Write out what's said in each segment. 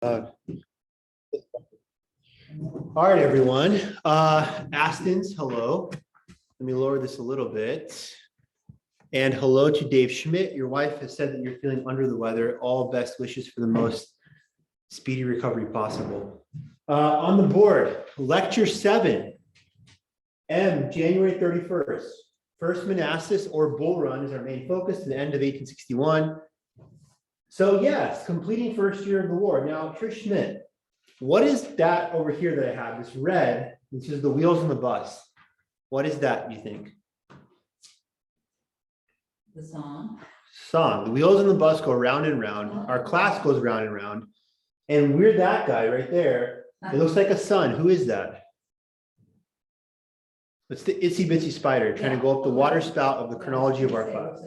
All right, everyone. Astons, hello. Let me lower this a little bit. And hello to Dave Schmidt. Your wife has said that you're feeling under the weather. All best wishes for the most speedy recovery possible. On the board, lecture 7, M, January 31st. First Manassas or Bull Run is our main focus to the end of 1861. So yes, completing first year of the war. Now, Trish Schmidt, what is that over here that I have? This red, which is the wheels on the bus. What is that, you think? The song. Song. The wheels on the bus go round and round. Our class goes round and round. And we're that guy right there. It looks like a sun. Who is that? It's the itsy bitsy spider trying to go up the water spout of the chronology of our class.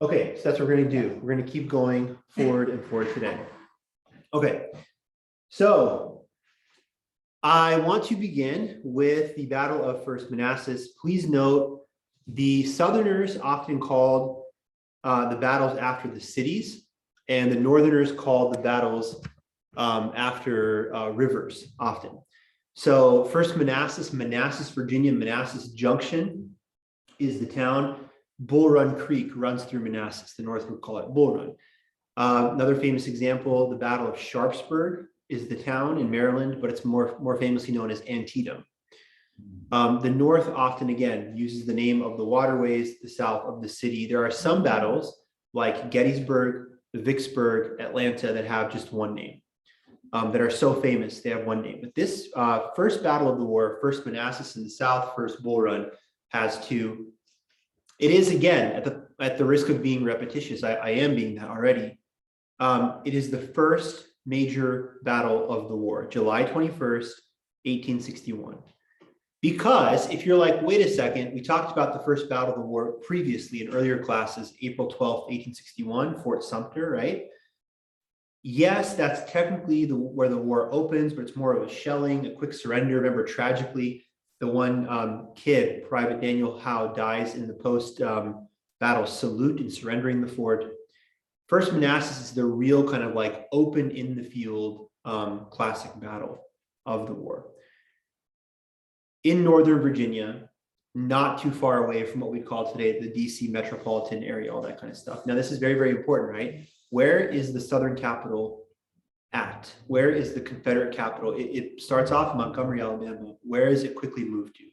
Okay, so that's what we're going to do. We're going to keep going forward and forward today. Okay, so I want to begin with the Battle of First Manassas. Please note the Southerners often called the battles after the cities, and the Northerners called the battles after rivers often. So First Manassas, Manassas, Virginia, Manassas Junction is the town. Bull Run Creek runs through Manassas. The North would call it Bull Run. Another famous example, the Battle of Sharpsburg is the town in Maryland, but it's more famously known as Antietam. The North often, again, uses the name of the waterways, the South of the city. There are some battles like Gettysburg, Vicksburg, Atlanta that have just one name, that are so famous, they have one name. But this first battle of the war, First Manassas in the South, First Bull Run, has two. It is, again, at the risk of being repetitious, I am being that already. It is the first major battle of the war, July 21st, 1861. Because if you're like, wait a second, we talked about the first battle of the war previously in earlier classes, April 12th, 1861, Fort Sumter, right? Yes, that's technically where the war opens, but it's more of a shelling, a quick surrender. Remember, tragically, the one kid, Private Daniel Howe, dies in the post-battle salute in surrendering the fort. First Manassas is the real kind of like open in the field classic battle of the war. In Northern Virginia, not too far away from what we call today the DC metropolitan area, all that kind of stuff. Now, this is very, very important, right? Where is the Southern capital at? Where is the Confederate capital? It starts off in Montgomery, Alabama. Where is it quickly moved to?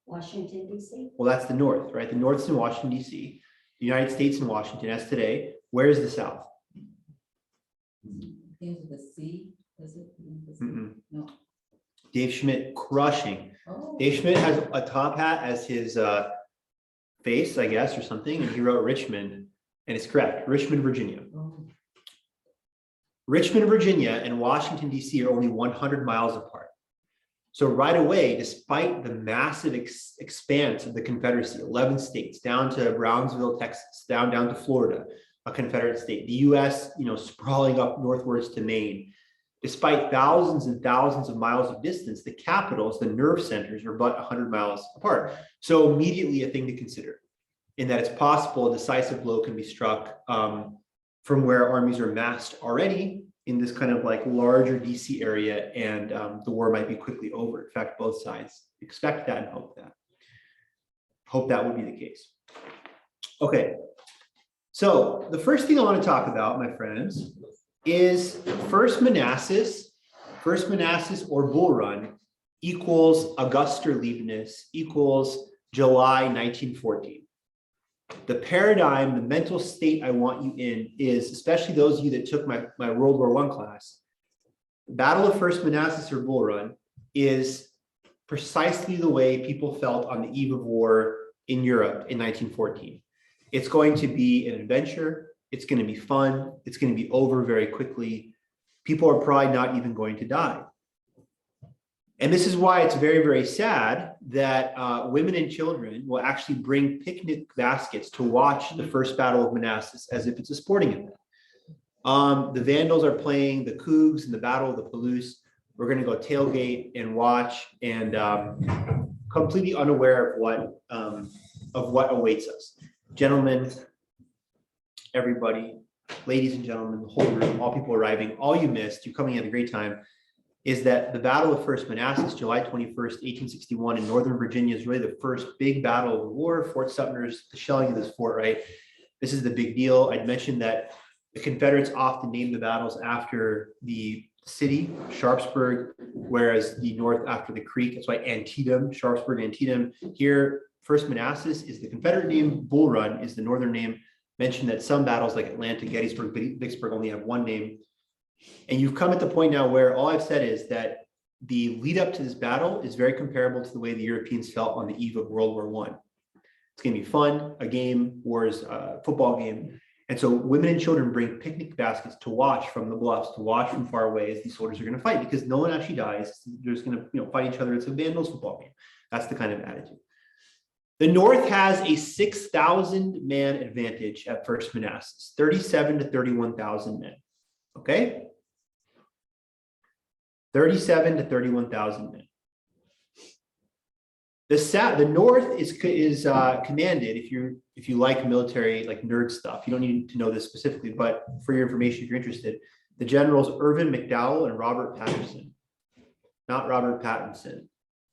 Washington, D.C. Well, that's the North, right? The North's in Washington, D.C. The United States in Washington, as today. Where is the South? Into the sea, is it? No. Dave Schmidt, crushing. Oh. Dave Schmidt has a top hat as his face, I guess, or something, and he wrote Richmond, and it's correct, Richmond, Virginia. Oh. Richmond, Virginia, and Washington, D.C. are only 100 miles apart. So right away, despite the massive expanse of the Confederacy, 11 states, down to Brownsville, Texas, down to Florida, a Confederate state, the U.S., sprawling up northwards to Maine, despite thousands and thousands of miles of distance, the capitals, the nerve centers, are but 100 miles apart. So immediately a thing to consider, in that it's possible a decisive blow can be struck from where armies are massed already in this kind of like larger DC area, and the war might be quickly over. In fact, both sides expect that and hope that. Hope that would be the case. Okay, so the first thing I want to talk about, my friends, is First Manassas or Bull Run equals Augusterliebnis equals July 1914. The paradigm, the mental state I want you in is, especially those of you that took my World War I class, the Battle of First Manassas or Bull Run is precisely the way people felt on the eve of war in Europe in 1914. It's going to be an adventure. It's going to be fun. It's going to be over very quickly. People are probably not even going to die. And this is why it's very, very sad that women and children will actually bring picnic baskets to watch the first Battle of Manassas as if it's a sporting event. The Vandals are playing the Cougs in the Battle of the Palouse. We're going to go tailgate and watch, and completely unaware of what awaits us. Gentlemen, everybody, ladies and gentlemen, the whole room, all people arriving, all you missed, you're coming at a great time, is that the Battle of First Manassas, July 21st, 1861 in Northern Virginia is really the first big battle of the war. Fort Sumter's the shelling of this fort, right? This is the big deal. I'd mentioned that the Confederates often named the battles after the city, Sharpsburg, whereas the North after the creek. That's why Antietam, Sharpsburg, Antietam. Here, First Manassas is the Confederate name. Bull Run is the Northern name. Mentioned that some battles like Atlanta, Gettysburg, Vicksburg only have one name. And you've come at the point now where all I've said is that the lead up to this battle is very comparable to the way the Europeans felt on the eve of World War I. It's going to be fun, a game, wars, football game. And so women and children bring picnic baskets to watch from the bluffs, to watch from far away as these soldiers are going to fight, because no one actually dies. They're just going to fight each other. It's a Vandals football game. That's the kind of attitude. The North has a 6,000 man advantage at First Manassas, 37 to 31,000 men. Okay? 37 to 31,000 men. The North is commanded, if you like military, like nerd stuff, you don't need to know this specifically, but for your information, if you're interested, the generals Irvin McDowell and Robert Patterson, not Robert Pattinson,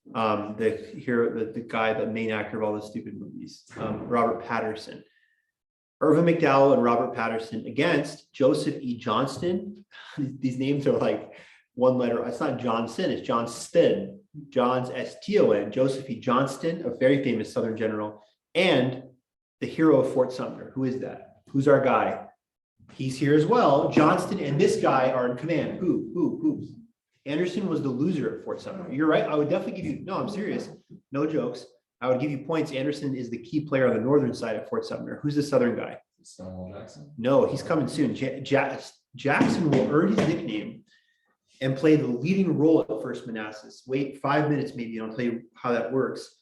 the guy, the main actor of all the stupid movies, Robert Patterson. Irvin McDowell and Robert Patterson against Joseph E. Johnston. These names are like one letter. It's not Johnson, it's Johnston. John's S-T-O-N, Joseph E. Johnston, a very famous Southern general, and the hero of Fort Sumter. Who is that? Who's our guy? He's here as well. Johnston and this guy are in command. Who? Anderson was the loser at Fort Sumter. You're right. I would definitely give you, no, I'm serious. No jokes. I would give you points. Anderson is the key player on the northern side of Fort Sumter. Who's the southern guy? Stonewall Jackson. No, he's coming soon. Jackson will earn his nickname and play the leading role at First Manassas. Wait 5 minutes maybe, and I'll tell you how that works.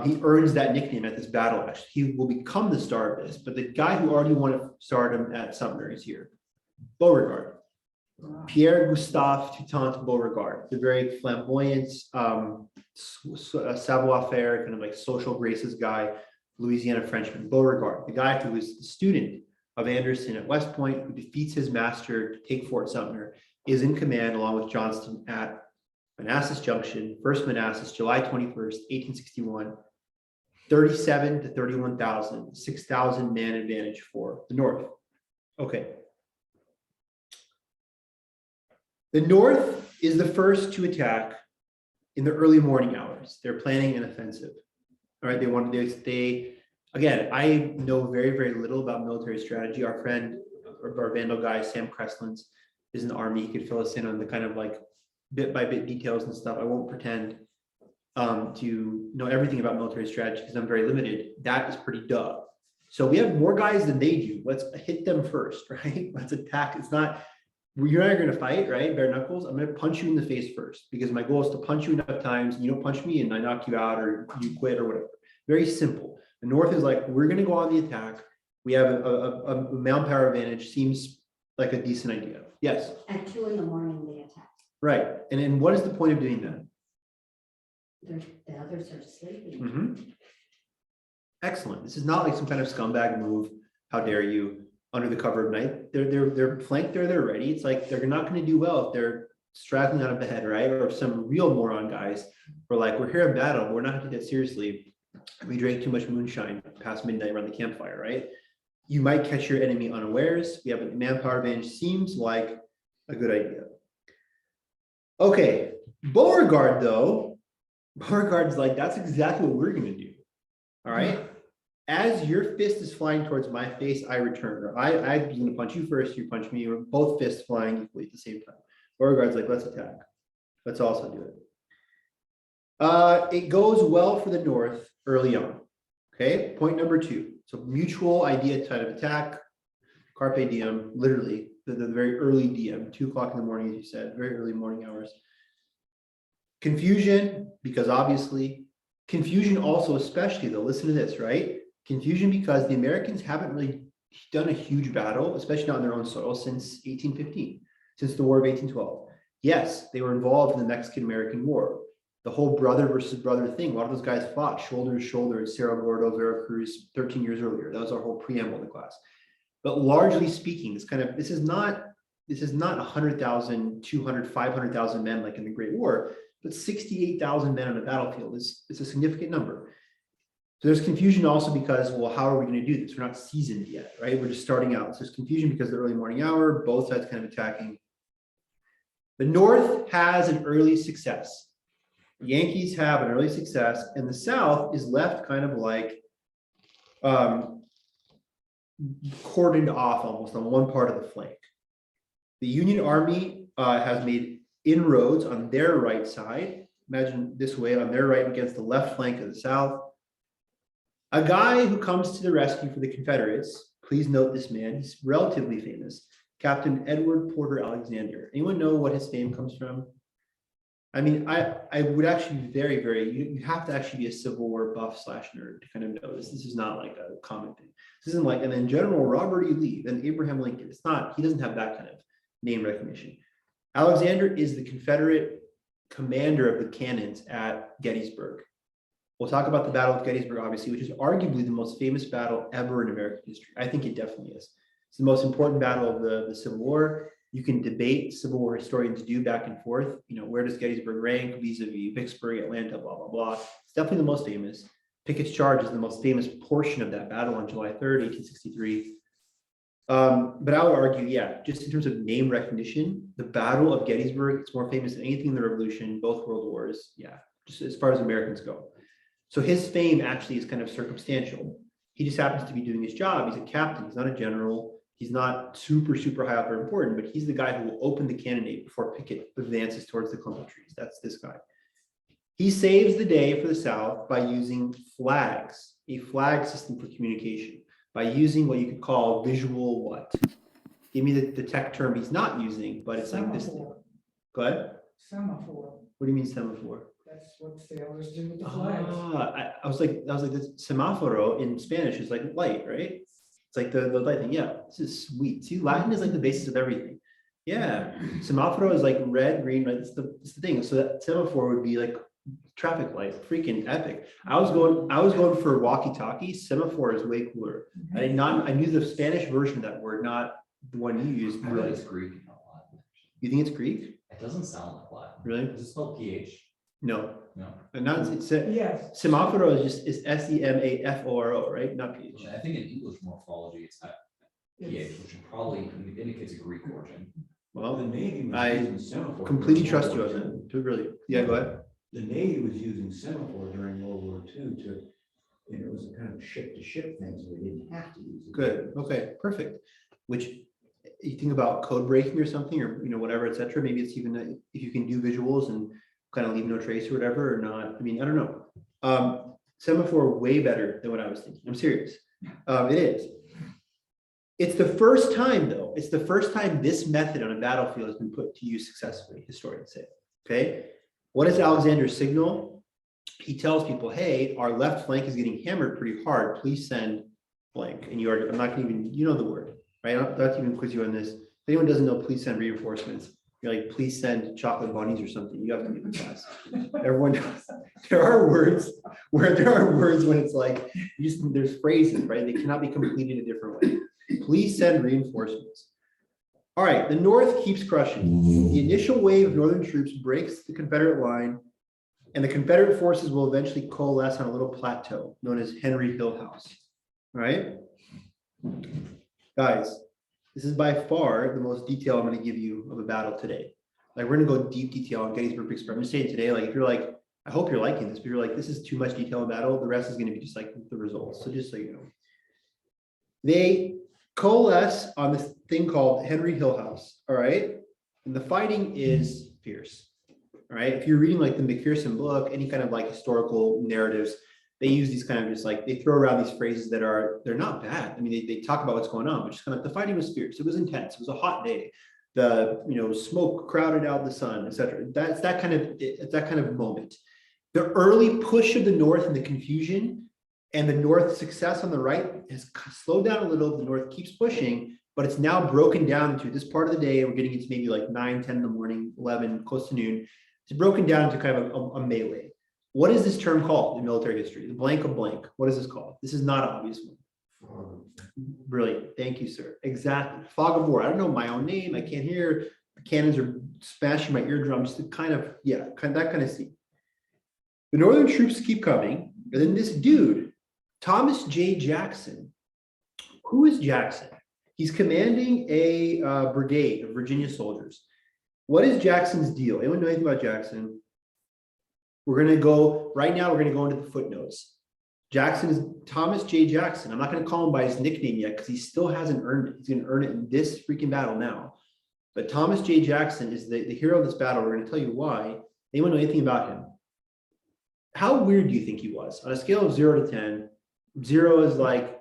He earns that nickname at this battle, actually. He will become the star of this, but the guy who already won stardom at Sumter is here. Beauregard. Pierre Gustave Toutant Beauregard, the very flamboyant savoir-faire, kind of like social graces guy, Louisiana Frenchman. Beauregard, the guy who was the student of Anderson at West Point, who defeats his master to take Fort Sumter, is in command along with Johnston at Manassas Junction, First Manassas, July 21st, 1861, 37 to 31,000, 6,000 man advantage for the North. Okay. The North is the first to attack in the early morning hours. They're planning an offensive. All right, again, I know very, very little about military strategy. Our friend, our Vandal guy, Sam Kreslins, is in the Army. He could fill us in on the kind of like bit by bit details and stuff. I won't pretend to know everything about military strategy because I'm very limited. That is pretty duh. So we have more guys than they do. Let's hit them first, right? Let's attack. It's not, you're not going to fight, right? Bare knuckles. I'm going to punch you in the face first because my goal is to punch you enough times. And you don't punch me and I knock you out or you quit or whatever. Very simple. The North is like, we're going to go on the attack. We have a manpower advantage. Seems like a decent idea. Yes. At 2 in the morning, they attack. Right. And what is the point of doing that? The others are sleeping. Mm-hmm. Excellent. This is not like some kind of scumbag move. How dare you? Under the cover of night, they're flanked there. They're ready. It's like they're not going to do well if they're straggling out of bed, right? Or if some real moron guys were like, "We're here in battle. We're not going to take that seriously. We drank too much moonshine past midnight around the campfire, right?" You might catch your enemy unawares. We have a manpower advantage. Seems like a good idea. Okay, Beauregard though. Beauregard's like, that's exactly what we're going to do. All right. As your fist is flying towards my face, I return. Or I'm going to punch you first, you punch me, or both fists flying equally at the same time. Beauregard's like, let's attack. Let's also do it. It goes well for the North early on. Okay, point number 2. So mutual idea type of attack, carpe diem, literally, the very early DM, 2 o'clock in the morning, as you said, very early morning hours. Confusion, because obviously, confusion also, especially though, listen to this, right? Confusion because the Americans haven't really done a huge battle, especially not on their own soil, since 1815, since the War of 1812. Yes, they were involved in the Mexican-American War. The whole brother versus brother thing, a lot of those guys fought shoulder to shoulder at Cerro Gordo, Veracruz 13 years earlier. That was our whole preamble to class. But largely speaking, this is not 100,000, 200, 500,000 men like in the Great War, but 68,000 men on a battlefield is a significant number. So there's confusion also because, well, how are we going to do this? We're not seasoned yet, right? We're just starting out. So there's confusion because of the early morning hour, both sides kind of attacking. The North has an early success. The Yankees have an early success, and the South is left kind of like cordoned off almost on one part of the flank. The Union Army has made inroads on their right side. Imagine this way, on their right against the left flank of the South. A guy who comes to the rescue for the Confederates, please note this man, he's relatively famous, Captain Edward Porter Alexander. Anyone know what his fame comes from? I mean, I would actually be you have to actually be a Civil War buff / nerd to kind of know this. This is not like a common thing. This isn't like, and then General Robert E. Lee, then Abraham Lincoln. It's not, he doesn't have that kind of name recognition. Alexander is the Confederate commander of the cannons at Gettysburg. We'll talk about the Battle of Gettysburg, obviously, which is arguably the most famous battle ever in American history. I think it definitely is. It's the most important battle of the Civil War. You can debate, Civil War historians do back and forth, where does Gettysburg rank vis-a-vis Vicksburg, Atlanta, blah, blah, blah. It's definitely the most famous. Pickett's Charge is the most famous portion of that battle on July 3rd, 1863. But I would argue, yeah, just in terms of name recognition, the Battle of Gettysburg, it's more famous than anything in the Revolution, both World Wars. Yeah, just as far as Americans go. So his fame actually is kind of circumstantial. He just happens to be doing his job. He's a captain. He's not a general. He's not super, super high up or important, but he's the guy who will open the cannonade before Pickett advances towards the clump of trees. That's this guy. He saves the day for the South by using flags, a flag system for communication, by using what you could call visual what? Give me the tech term he's not using, but it's like this thing. Go ahead. Semaphore. What do you mean semaphore? That's what sailors do with the flags. I was like, this semáforo in Spanish is like light, right? It's like the light thing. Yeah, this is sweet. See, Latin is like the basis of everything. Yeah, semáforo is like red, green, right? It's the thing. So that semaphore would be like traffic light, freaking epic. I was going for walkie-talkie. Semaphore is way cooler. I knew the Spanish version of that word, not the one you used. I bet it's Greek, not Latin. You think it's Greek? It doesn't sound like Latin. Really? Is it spelled PH? No. No. And not it's Yes. Semáforo is SEMAFORO, right? Not PH. I think in English morphology, it's at PH, which probably indicates a Greek origin. Well, The Navy was I using semaphore. completely during trust you World on War II. that. To really, yeah, go ahead. The Navy was using semaphore during World War II it was a kind of ship to ship thing, so they didn't have to use it. Good. Okay, perfect. Which you think about code breaking or something, or whatever, etc. Maybe it's even if you can do visuals and kind of leave no trace or whatever, or not. I mean, I don't know. Semaphore way better than what I was thinking. I'm serious. It is. It's the first time, though. It's the first time this method on a battlefield has been put to use successfully, historians say. Okay. What does Alexander signal? He tells people, hey, our left flank is getting hammered pretty hard. Please send blank. And I'm not going to even, the word, right? I'm not even quiz you on this. If anyone doesn't know, please send reinforcements. You're like, please send chocolate bunnies or something. You have to be in class. Everyone knows. There are words when it's like, there's phrases, right? They cannot be completed a different way. Please send reinforcements. All right, the North keeps crushing. The initial wave of Northern troops breaks the Confederate line, and the Confederate forces will eventually coalesce on a little plateau known as Henry Hill House. All right, guys, this is by far the most detail I'm going to give you of a battle today. Like, we're going to go deep detail on Gettysburg, Vicksburg. I'm just saying today, like, if you're like, I hope you're liking this, but you're like, this is too much detail in battle, the rest is going to be just like the results. So just so you know, they coalesce on this thing called Henry Hill House. All right, and the fighting is fierce. All right, if you're reading like the McPherson book, any kind of like historical narratives, they use these kind of just like, they throw around these phrases that they're not bad. I mean, they talk about what's going on, but just kind of, the fighting was fierce. It was intense. It was a hot day. The smoke crowded out the sun, etc. It's that kind of moment. The early push of the North and the confusion and the North's success on the right has slowed down a little. The North keeps pushing, but it's now broken down into this part of the day. We're getting into maybe like 9, 10 in the morning, 11, close to noon. It's broken down into kind of a melee. What is this term called in military history? The blank of blank. What is this called? This is not an obvious one. Brilliant. Thank you, sir. Exactly. Fog of war. I don't know my own name. I can't hear. The cannons are smashing my eardrums. To kind of, yeah, that kind of scene. The Northern troops keep coming. And then this dude, Thomas J. Jackson. Who is Jackson? He's commanding a brigade of Virginia soldiers. What is Jackson's deal? Anyone know anything about Jackson? We're going to go, right now, we're going to go into the footnotes. Jackson is Thomas J. Jackson. I'm not going to call him by his nickname yet because he still hasn't earned it. He's going to earn it in this freaking battle now. But Thomas J. Jackson is the hero of this battle. We're going to tell you why. Anyone know anything about him? How weird do you think he was? On a scale of 0 to 10, 0 is like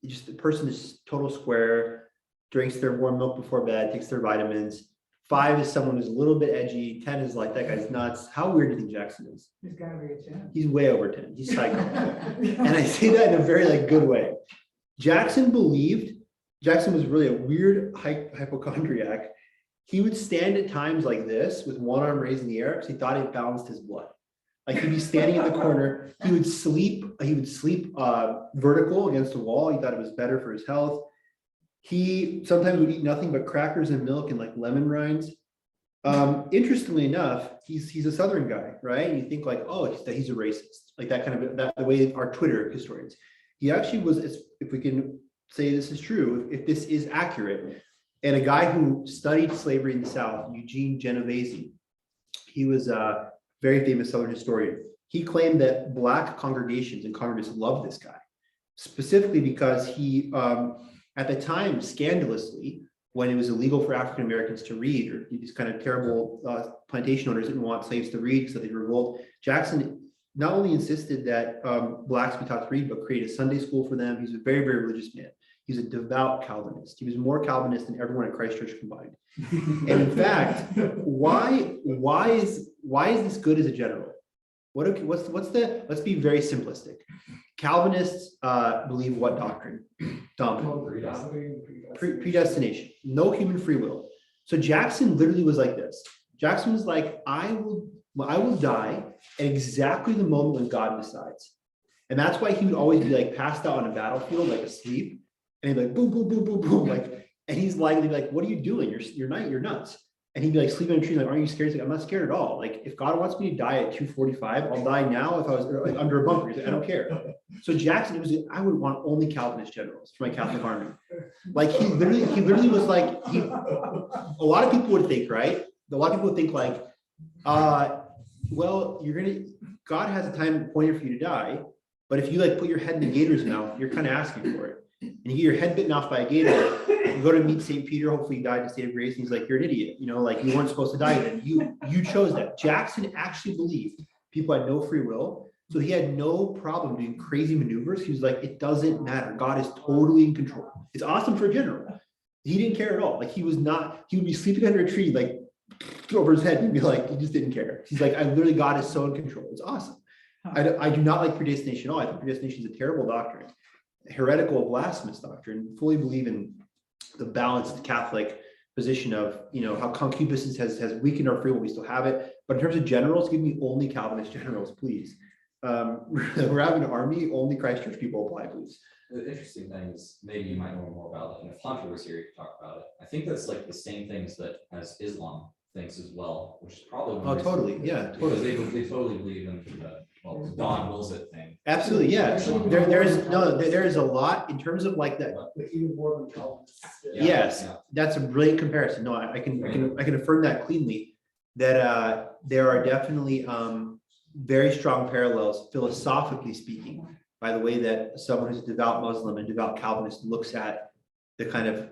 just the person is total square, drinks their warm milk before bed, takes their vitamins. 5 is someone who's a little bit edgy. 10 is like, that guy's nuts. How weird do you think Jackson is? He's gotta be a 10. He's way over 10. He's psycho. And I say that in a very like good way. Jackson was really a weird hypochondriac. He would stand at times like this with one arm raised in the air because he thought it balanced his blood. Like he'd be standing in the corner. He would sleep vertical against a wall. He thought it was better for his health. He sometimes would eat nothing but crackers and milk and like lemon rinds. Interestingly enough, he's a Southern guy, right? And you think like, oh, he's a racist, like that kind of the way our Twitter historians. He actually was, if we can say this is true, if this is accurate, and a guy who studied slavery in the South, Eugene Genovese, he was a very famous Southern historian. He claimed that Black congregations and congregants loved this guy, specifically because he, at the time, scandalously, when it was illegal for African Americans to read, or these kind of terrible plantation owners didn't want slaves to read so they'd revolt, Jackson not only insisted that Blacks be taught to read, but created a Sunday school for them. He's a very, very religious man. He's a devout Calvinist. He was more Calvinist than everyone at Christ Church combined. And in fact, why is this good as a general? Let's be very simplistic. Calvinists believe what doctrine? Predestination. No human free will. So Jackson literally was like this. Jackson was like, I will die at exactly the moment when God decides. And that's why he would always be like passed out on a battlefield, like asleep. And he'd be like, boom, boom, boom, boom, boom. Like, and he's like, they'd be like, what are you doing? You're nuts. And he'd be like sleeping in a tree, like, aren't you scared? He's like, I'm not scared at all. Like, if God wants me to die at 2:45, I'll die now if I was like under a bunker. He's like, I don't care. So Jackson, I would want only Calvinist generals for my Catholic army. Like he literally was like, a lot of people would think, right? A lot of people would think like, well, God has a time appointed for you to die, but if you like put your head in the gator's mouth, you're kind of asking for it. And you get your head bitten off by a gator, you go to meet St. Peter, hopefully he died in a state of grace, and he's like, you're an idiot, like you weren't supposed to die then. You chose that. Jackson actually believed people had no free will, so he had no problem doing crazy maneuvers. He was like, it doesn't matter. God is totally in control. It's awesome for a general. He didn't care at all. Like he would be sleeping under a tree, like over his head and be like, he just didn't care. He's like, God is so in control. It's awesome. I do not like predestination at all. I think predestination is a terrible doctrine, heretical, blasphemous doctrine. Fully believe in the balanced Catholic position of, how concupiscence has weakened our free will, we still have it. But in terms of generals, give me only Calvinist generals, please. We're having an army, only Christ Church people apply, please. The interesting thing is, maybe you might know more about it, and if Hunter was here, you could talk about it. I think that's like the same things that as Islam thinks as well, which is probably one reason- Totally, yeah, because totally. they totally believe in the Don wills it thing. Absolutely, yeah. There is a lot in terms of like that. But even more than Calvinists. Yes, Yeah. that's a brilliant comparison. No, I can affirm that cleanly, that there are definitely very strong parallels, philosophically speaking, by the way that someone who's a devout Muslim and devout Calvinist looks at the kind of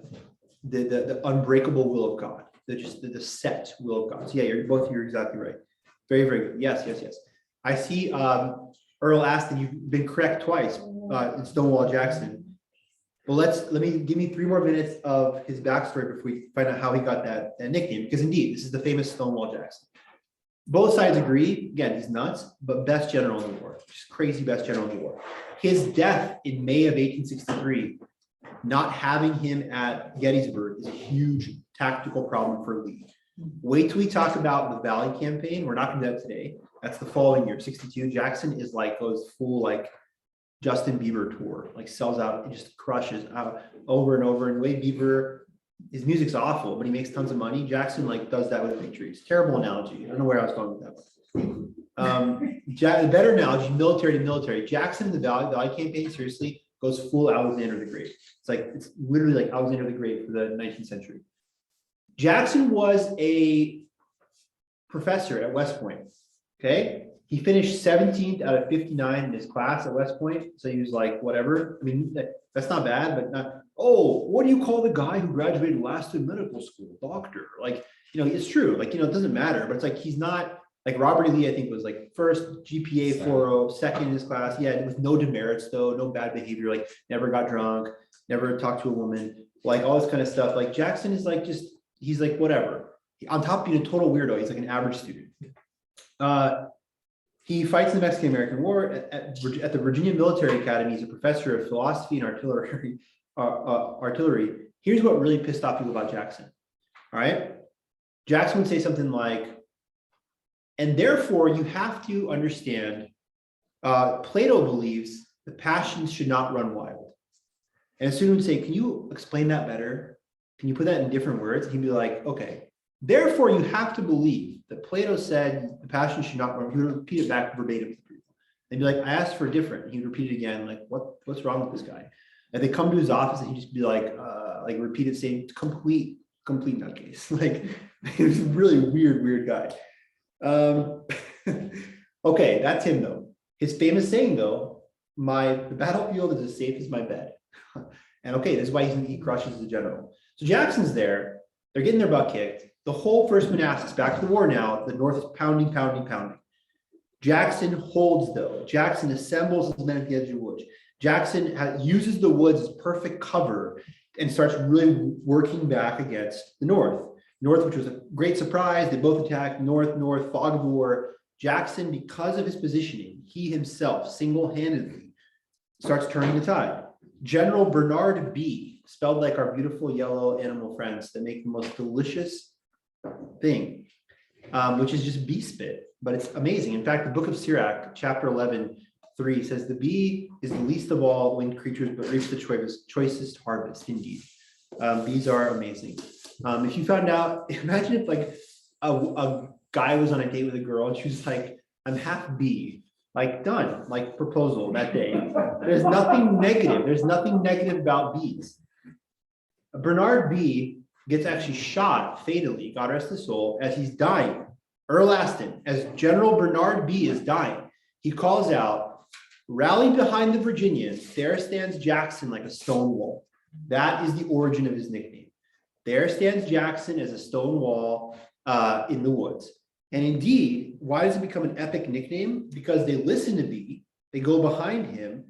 the unbreakable will of God, the set will of God. So yeah, you're exactly right. Very, very good. Yes. I see Earl asked that you've been correct twice in Stonewall Jackson. Well, give me 3 more minutes of his backstory before we find out how he got that nickname, because indeed, this is the famous Stonewall Jackson. Both sides agree, again, he's nuts, but best general in the war, just crazy best general in the war. His death in May of 1863, not having him at Gettysburg is a huge tactical problem for Lee. Wait till we talk about the Valley Campaign. We're not going to do that today. That's the following year, 62. Jackson is like goes full like Justin Bieber tour, like sells out, it just crushes out over and over. And the way Bieber, his music's awful, but he makes tons of money. Jackson like does that with big trees. Terrible analogy. I don't know where I was going with that. The better analogy, military to military. Jackson, the Valley campaign, seriously goes full Alexander the Great. It's literally like Alexander the Great for the 19th century. Jackson was a professor at West Point. Okay, he finished 17th out of 59 in his class at West Point. So he was like, whatever. I mean, that's not bad, but not. Oh, what do you call the guy who graduated last in medical school? Doctor. Like, it's true. Like, it doesn't matter, but it's like he's not. Like Robert E. Lee, I think, was like first GPA 4.0, second in his class. Yeah, with no demerits though, no bad behavior, like never got drunk, never talked to a woman, like all this kind of stuff. Like Jackson is like he's like whatever. On top of being a total weirdo, he's like an average student. He fights in the Mexican-American War at the Virginia Military Academy. He's a professor of philosophy and artillery. Here's what really pissed off people about Jackson. All right, Jackson would say something like, and therefore, you have to understand, Plato believes the passions should not run wild. And a student would say, can you explain that better? Can you put that in different words? He'd be like, okay, therefore, you have to believe that Plato said the passions should not run. He would repeat it back verbatim to people. They'd be like, I asked for different. He'd repeat it again, like, what's wrong with this guy? And they come to his office and he'd just be like repeat it, saying complete nutcase. Like, he was a really weird guy. Okay, that's him though. His famous saying though, the battlefield is as safe as my bed. And okay, this is why he crushes the general. So Jackson's there, they're getting their butt kicked. The whole first Manassas, back to the war now, the North is pounding. Jackson holds though. Jackson assembles his men at the edge of the woods. Jackson uses the woods as perfect cover and starts really working back against the North, which was a great surprise. They both attacked North, fog of war. Jackson, because of his positioning, he himself single-handedly starts turning the tide. General Bernard B, spelled like our beautiful yellow animal friends that make the most delicious thing, which is just bee spit, but it's amazing. In fact, the book of Sirach, chapter 11:3 says the bee is the least of all winged creatures, but reaps the choicest harvest indeed. Bees are amazing. If you found out, imagine if like a guy was on a date with a girl and she was like, I'm half bee, like done, like proposal that day. There's nothing negative about bees. Bernard B gets actually shot fatally, God rest his soul, as he's dying. Earl Aston, as General Bernard B is dying, he calls out, rally behind the Virginians, there stands Jackson like a stone wall. That is the origin of his nickname. There stands Jackson as a stone wall in the woods. And indeed, why does it become an epic nickname? Because they listen to B, they go behind him,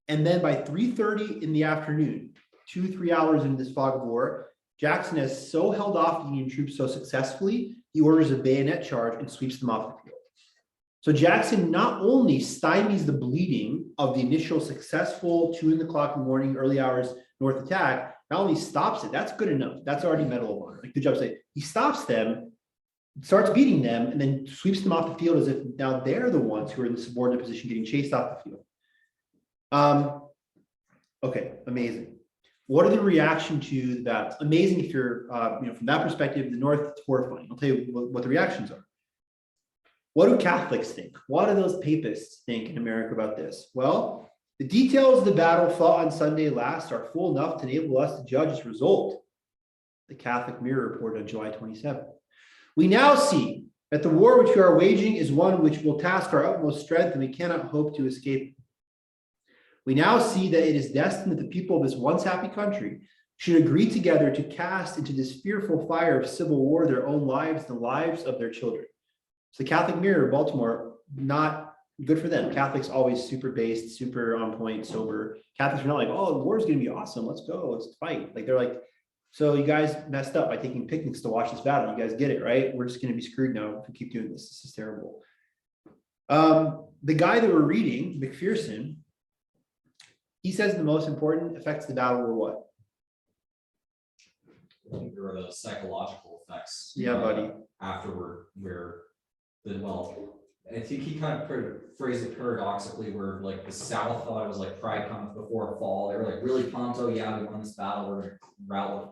and then by 3:30 in the afternoon, 2-3 hours into this fog of war, Jackson has so held off Union troops so successfully, he orders a bayonet charge and sweeps them off the field. So Jackson not only stymies the bleeding of the initial successful 2 o'clock in the morning, early hours North attack, not only stops it, that's good enough. That's already Medal of Honor. Like, good job saying. He stops them, starts beating them, and then sweeps them off the field as if now they're the ones who are in the subordinate position getting chased off the field. Okay, amazing. What are the reaction to that? Amazing if you're, from that perspective, the North, it's horrifying. I'll tell you what the reactions are. What do Catholics think? What do those papists think in America about this? Well, the details of the battle fought on Sunday last are full enough to enable us to judge its result. The Catholic Mirror reported on July 27th. We now see that the war which we are waging is one which will task our utmost strength, and we cannot hope to escape. We now see that it is destined that the people of this once happy country should agree together to cast into this fearful fire of civil war their own lives and the lives of their children. So the Catholic Mirror, Baltimore, not good for them. Catholics always super based, super on point, sober. Catholics are not like, oh, the war is going to be awesome. Let's go. Let's fight. Like, they're like, so you guys messed up by taking picnics to watch this battle. You guys get it, right? We're just going to be screwed now if we keep doing this. This is terrible. The guy that we're reading, McPherson, he says the most important effects of the battle were what? I think there were the psychological effects. Yeah, buddy. Afterward, where I think he kind of phrased it paradoxically, where like the South thought it was like pride cometh before a fall. They were like really pumped, oh yeah, we won this battle, we're gonna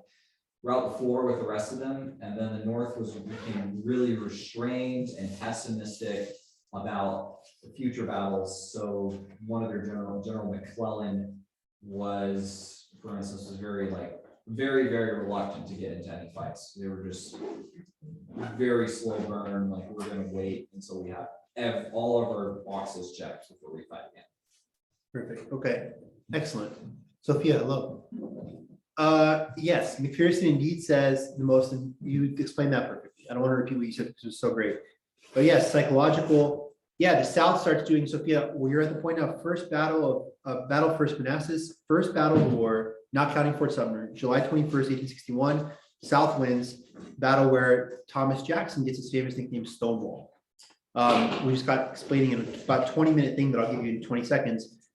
route the floor with the rest of them. And then the North became really restrained and pessimistic about the future battles. So one of their General McClellan was, for instance, was very very reluctant to get into any fights. They were just very slow burn, like we're gonna wait until we have all of our boxes checked before we fight again. Perfect. Okay. Excellent. Sophia, hello. Yes, McPherson indeed says the most, you explained that perfectly. I don't want to repeat what you said because it was so great. But yes, psychological. Yeah, the South starts doing, Sophia, well, you're at the point now, first battle of Battle First Manassas, first battle of the war, not counting Fort Sumter, July 21st, 1861. South wins, battle where Thomas Jackson gets his famous nickname Stonewall. We just got explaining in about 20-minute thing that I'll give you in 20 seconds.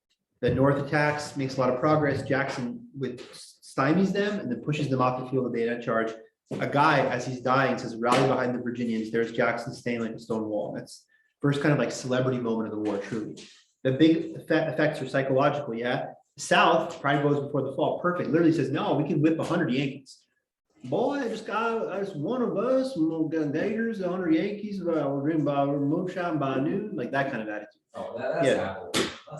The North attacks, makes a lot of progress. Jackson stymies them and then pushes them off the field of bayonet charge. A guy, as he's dying, says, rally behind the Virginians. There's Jackson staying like a stone wall. That's first kind of like celebrity moment of the war, truly. The big effects are psychological, yeah. South, pride goes before the fall, perfect. Literally says, no, we can whip 100 Yankees. Boy, I just one of us, got Gators, 100 Yankees, we're drinking by moonshine by noon, like that kind of attitude. Oh, that's Yeah. Apple.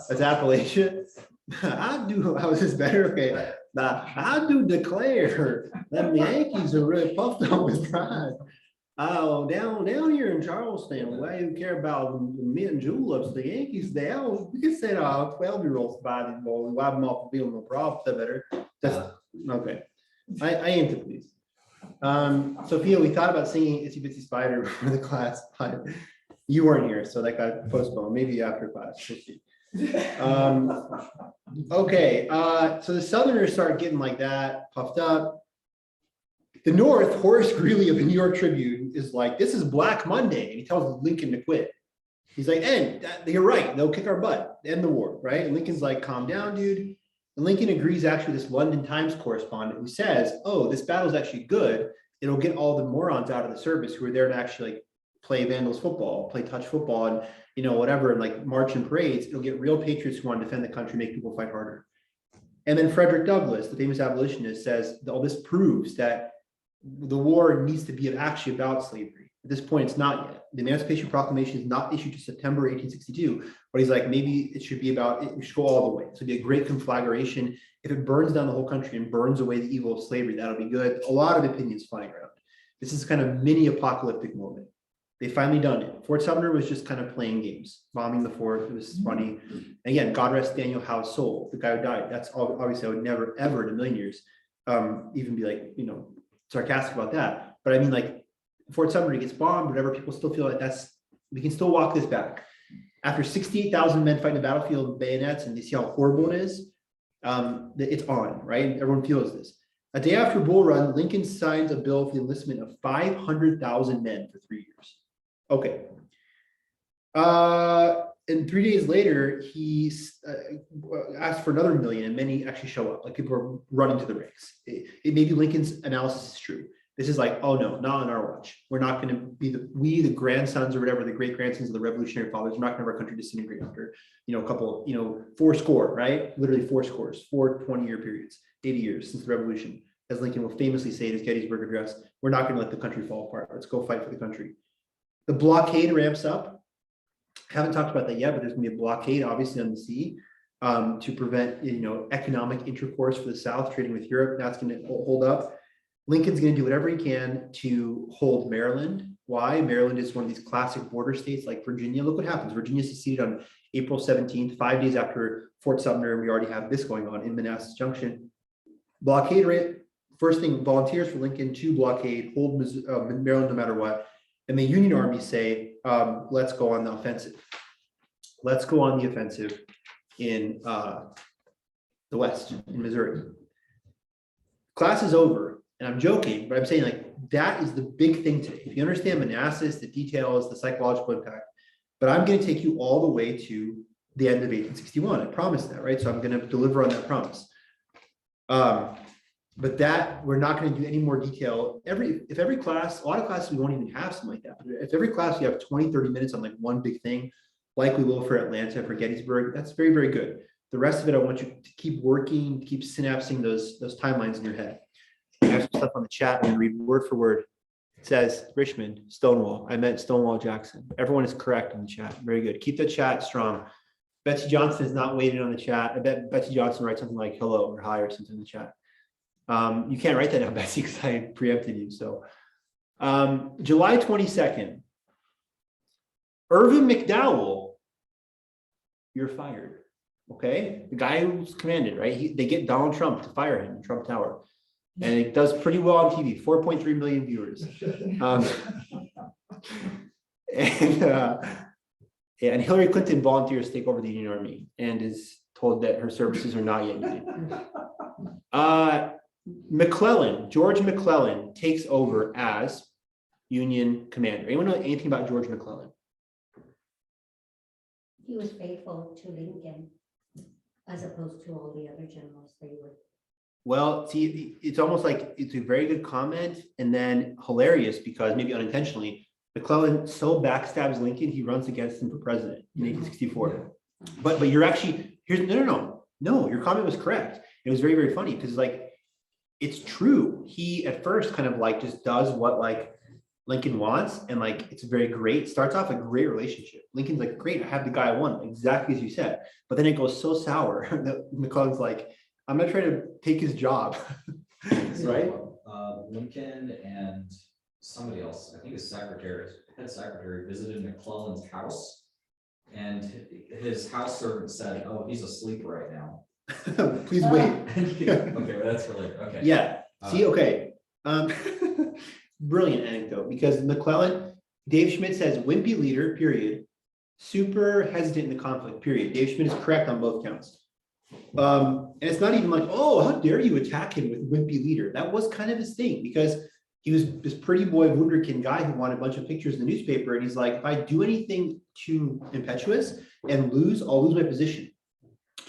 That's Appalachia. How is this better? Okay. Now, I do declare that the Yankees are really puffed up with pride. Oh, down here in Charleston, why you care about the mint juleps? The Yankees, we can say 12-year-olds buy these balls and wipe them off the field, no problem. That better. That's okay. I aim to please. Sophia, we thought about singing Itsy Bitsy Spider for the class, but you weren't here, so that got postponed. Maybe after class. We'll see. Okay, so the Southerners start getting like that, puffed up. The North, Horace Greeley of the New York Tribune is like, this is Black Monday, and he tells Lincoln to quit. He's like, and you're right, they'll kick our butt, end the war, right? And Lincoln's like, calm down, dude. And Lincoln agrees actually with this London Times correspondent who says, oh, this battle's actually good. It'll get all the morons out of the service who are there to actually like play Vandals football, play touch football, and whatever, and like march in parades. It'll get real patriots who want to defend the country, make people fight harder. And then Frederick Douglass, the famous abolitionist, says all this proves that the war needs to be actually about slavery. At this point, it's not yet. The Emancipation Proclamation is not issued to September 1862, but he's like, maybe it should be about it. We should go all the way. So it'd be a great conflagration. If it burns down the whole country and burns away the evil of slavery, that'll be good. A lot of opinions flying around. This is kind of mini apocalyptic moment. They finally done it. Fort Sumter was just kind of playing games, bombing the fort. It was funny. And again, God rest Daniel Howe's soul, the guy who died. That's obviously I would never, ever in a million years even be like, sarcastic about that. But I mean, like Fort Sumter gets bombed, whatever, people still feel like we can still walk this back. After 68,000 men fighting the battlefield with bayonets and they see how horrible it is, it's on, right? Everyone feels this. A day after Bull Run, Lincoln signs a bill for the enlistment of 500,000 men for 3 years. Okay. And 3 days later, he asked for another million, and many actually show up. Like people are running to the ranks. It maybe Lincoln's analysis is true. This is like, oh no, not on our watch. We're not going to be the grandsons or whatever, the great grandsons of the Revolutionary Fathers. We're not going to have our country disintegrate after, a couple, 4 score, right? Literally 4 scores, 4 20-year periods, 80 years since the Revolution. As Lincoln will famously say in his Gettysburg Address, we're not going to let the country fall apart. Let's go fight for the country. The blockade ramps up. Haven't talked about that yet, but there's going to be a blockade, obviously, on the sea to prevent, economic intercourse for the South, trading with Europe. That's going to hold up. Lincoln's going to do whatever he can to hold Maryland. Why? Maryland is one of these classic border states like Virginia. Look what happens. Virginia seceded on April 17th, 5 days after Fort Sumter, and we already have this going on in Manassas Junction. Blockade rate. First thing, volunteers for Lincoln to blockade, hold Maryland no matter what. And the Union Army say, let's go on the offensive. Let's go on the offensive in the West, in Missouri. Class is over, and I'm joking, but I'm saying like that is the big thing today. If you understand Manassas, the details, the psychological impact, but I'm going to take you all the way to the end of 1861. I promised that, right? So I'm going to deliver on that promise. But that, we're not going to do any more detail. If every class, a lot of classes, we won't even have something like that. But if every class you have 20, 30 minutes on like one big thing, like we will for Atlanta, for Gettysburg, that's very, very good. The rest of it, I want you to keep working, keep synapsing those timelines in your head. I have some stuff on the chat. I'm going to read word for word. It says, Richmond, Stonewall. I meant Stonewall Jackson. Everyone is correct in the chat. Very good. Keep the chat strong. Betsy Johnson is not waiting on the chat. I bet Betsy Johnson writes something like hello or hi or something in the chat. You can't write that now, Betsy, because I preempted you. So July 22nd, Irvin McDowell, you're fired. Okay, the guy who's commanded, right? They get Donald Trump to fire him in Trump Tower, and it does pretty well on TV. 4.3 million viewers. And Hillary Clinton volunteers to take over the Union Army and is told that her services are not yet needed. McClellan, George McClellan takes over as Union commander. Anyone know anything about George McClellan? He was faithful to Lincoln as opposed to all the other generals they were. Well, see, it's almost like it's a very good comment and then hilarious because maybe unintentionally, McClellan so backstabs Lincoln, he runs against him for president in 1864. But you're actually, here's, no, your comment was correct. It was very, very funny because like, it's true. He at first kind of like just does what like Lincoln wants and like it's very great. Starts off a great relationship. Lincoln's like, great, I have the guy I want, exactly as you said. But then it goes so sour that McClellan's like, I'm not trying to take his job. Right? Lincoln and somebody else, I think his head secretary visited McClellan's house, and his house servant said, "Oh, he's asleep right now." Please wait. Okay, that's really okay. Yeah. See, okay. Brilliant anecdote because McClellan, Dave Schmidt says, wimpy leader, period. Super hesitant in the conflict, period. Dave Schmidt is correct on both counts. And it's not even like, oh, how dare you attack him with wimpy leader? That was kind of his thing because he was this pretty boy wunderkind guy who wanted a bunch of pictures in the newspaper. And he's like, if I do anything too impetuous and lose, I'll lose my position.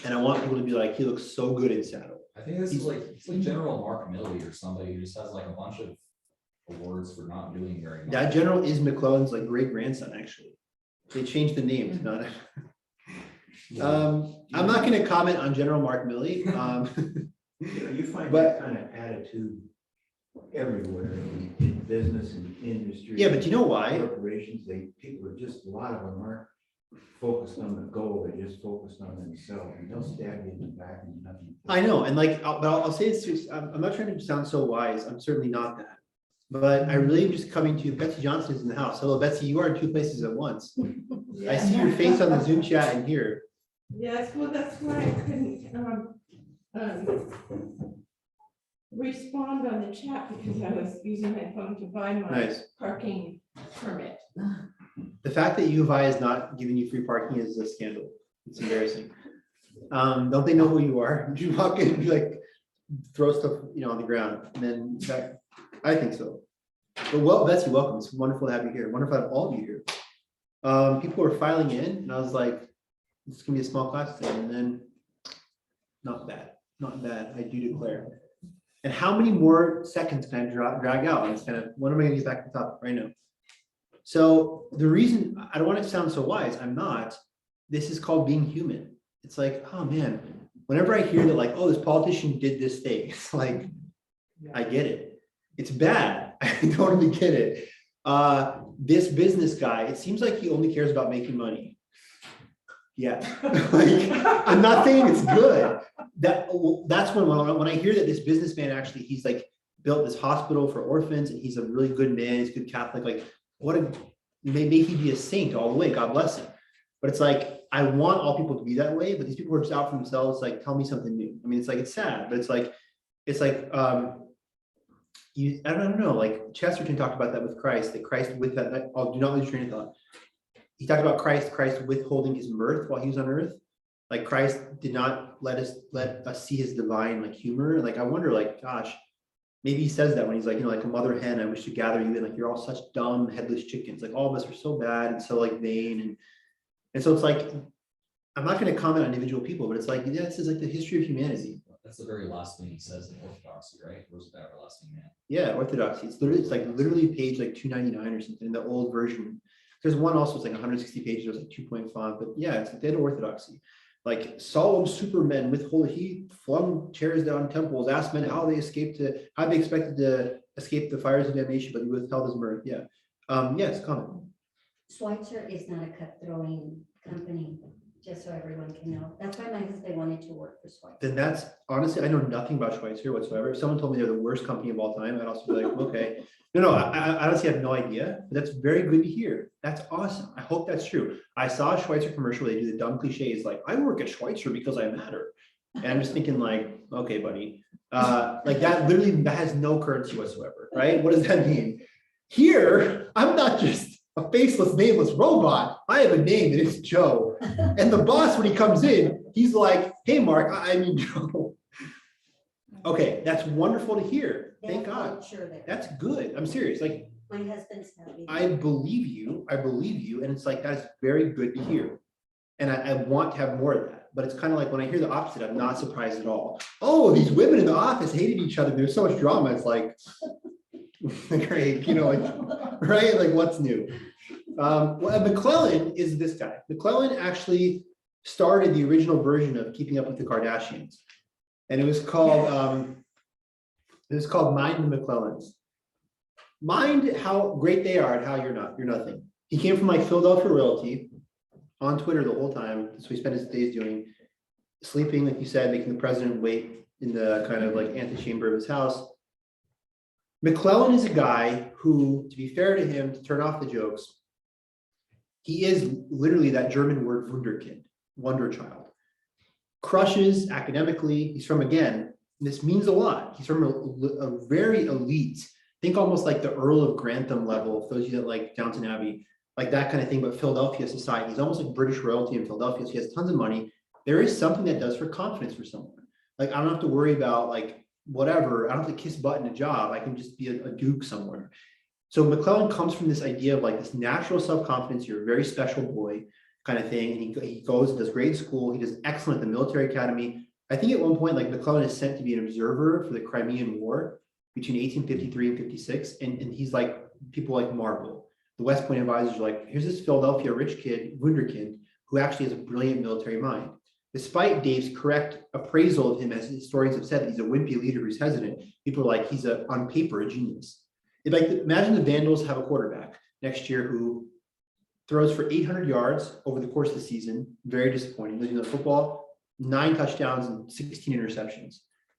And I want people to be like, he looks so good in saddle. I think this is like, it's like General Mark Milley or somebody who just has like a bunch of awards for not doing very much. That general is McClellan's like great grandson, actually. They changed the name to not. I'm not going to comment on General Mark Milley. You find But- that kind of attitude everywhere in business and industry. Yeah, but you know why? Corporations, people are just, a lot of them aren't focused on the goal, they're just focused on themselves, and they'll stab you in the back and nothing. I know, and like, I'll say this, I'm not trying to sound so wise. I'm certainly not that. But I really am just coming to you. Betsy Johnson is in the house. Hello, Betsy, you are in two places at once. I see your face on the Zoom chat and here. Yes, well, that's why I couldn't respond on the chat because I was using my phone to buy my Nice. parking permit. The fact that U of I is not giving you free parking is a scandal. It's embarrassing. Don't they know who you are? You walk in and be like, throw stuff, on the ground. And then that, I think so. But well, Betsy, welcome. It's wonderful to have you here. Wonderful to have all of you here. People were filing in and I was like, this can be a small class today. And then not bad, I do declare. And how many more seconds can I drag out? It's kind of, when am I gonna get back to the top right now? So the reason, I don't want to sound so wise, I'm not, this is called being human. It's like, oh man, whenever I hear that like, oh, this politician did this thing, it's like, I get it. It's bad, I totally get it. This business guy, it seems like he only cares about making money. Yeah, like, I'm not saying it's good. That's when I hear that this businessman actually, he's like built this hospital for orphans and he's a really good man, he's a good Catholic, like may he be a saint all the way, God bless him. But it's like, I want all people to be that way, but these people are just out for themselves, like, tell me something new. I mean, it's like, it's sad, but it's like, I don't know, like Chesterton talked about that with Christ, that Christ with that, I'll do not lose your train of thought. He talked about Christ withholding his mirth while he was on earth. Like Christ did not let us see his divine like humor. Like, I wonder, like, gosh, maybe he says that when he's like, like a mother hen, I wish to gather you in, like, you're all such dumb, headless chickens. Like, all of us are so bad and so like vain. And so it's like, I'm not going to comment on individual people, but it's like, yeah, this is like the history of humanity. That's the very last thing he says in Orthodoxy, right? Where's that everlasting man? Yeah, Orthodoxy. It's like literally page like 299 or something in the old version. There's one also, it's like 160 pages, it was like 2.5, but yeah, it's like the Orthodoxy. Like solemn supermen with holy, he flung chairs down temples, asked men how they expected to escape the fires of damnation, but he withheld his mirth. Yeah. Yes, comment. Schweitzer is not a cut-throwing company, just so everyone can know. That's why my husband wanted to work for Schweitzer. Then that's honestly, I know nothing about Schweitzer whatsoever. If someone told me they're the worst company of all time, I'd also be like, okay. No, I honestly have no idea, but that's very good to hear. That's awesome. I hope that's true. I saw a Schweitzer commercial. They do the dumb cliches like, I work at Schweitzer because I matter. And I'm just thinking like, okay, buddy, like that literally that has no currency whatsoever, right? What does that mean? Here, I'm not just a faceless, nameless robot. I have a name and it's Joe. And the boss, when he comes in, he's like, hey, Mark, I mean, Joe. Okay, that's wonderful to hear. Thank God. Sure that That's good. I'm serious. Like, my husband's happy. I believe you. And it's like, that's very good to hear. And I want to have more of that. But it's kind of like when I hear the opposite, I'm not surprised at all. Oh, these women in the office hated each other. There's so much drama. It's like, great, like, right? Like, what's new? Well, McClellan is this guy. McClellan actually started the original version of Keeping Up with the Kardashians. And it was called Mind the McClellans. Mind how great they are and how you're not. You're nothing. He came from like Philadelphia royalty on Twitter the whole time. That's what he spent his days doing. Sleeping, like you said, making the president wait in the kind of like antechamber of his house. McClellan is a guy who, to be fair to him, to turn off the jokes, he is literally that German word Wunderkind, wonder child. Crushes academically. He's from, again, this means a lot. He's from a very elite, think almost like the Earl of Grantham level, for those of you that like Downton Abbey, like that kind of thing, but Philadelphia society. He's almost like British royalty in Philadelphia. So he has tons of money. There is something that does for confidence for someone. Like, I don't have to worry about like whatever. I don't have to kiss butt in a job. I can just be a duke somewhere. So McClellan comes from this idea of like this natural self-confidence. You're a very special boy kind of thing. And he goes and does great in school. He does excellent at the military academy. I think at one point, like McClellan is sent to be an observer for the Crimean War between 1853 and 56. And he's like, people like marvel. The West Point advisors are like, here's this Philadelphia rich kid, Wunderkind, who actually has a brilliant military mind. Despite Dave's correct appraisal of him, as historians have said, that he's a wimpy leader who's hesitant, people are like, he's on paper, a genius. Like, imagine the Vandals have a quarterback next year who throws for 800 yards over the course of the season. Very disappointing. Losing the football, 9 touchdowns and 16 interceptions.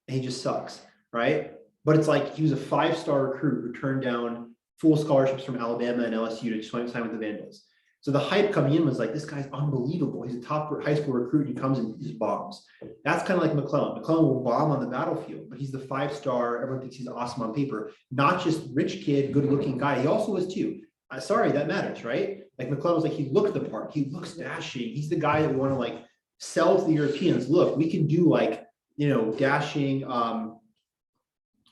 And he just sucks, right? But it's like he was a 5-star recruit who turned down full scholarships from Alabama and LSU to sign with the Vandals. So the hype coming in was like, this guy's unbelievable. He's a top high school recruit. He comes and just bombs. That's kind of like McClellan. McClellan will bomb on the battlefield, but he's the 5-star. Everyone thinks he's awesome on paper. Not just rich kid, good looking guy. He also was too. Sorry, that matters, right? Like McClellan was like, he looked the part. He looks dashing. He's the guy that we want to like sell to the Europeans. Look, we can do like, dashing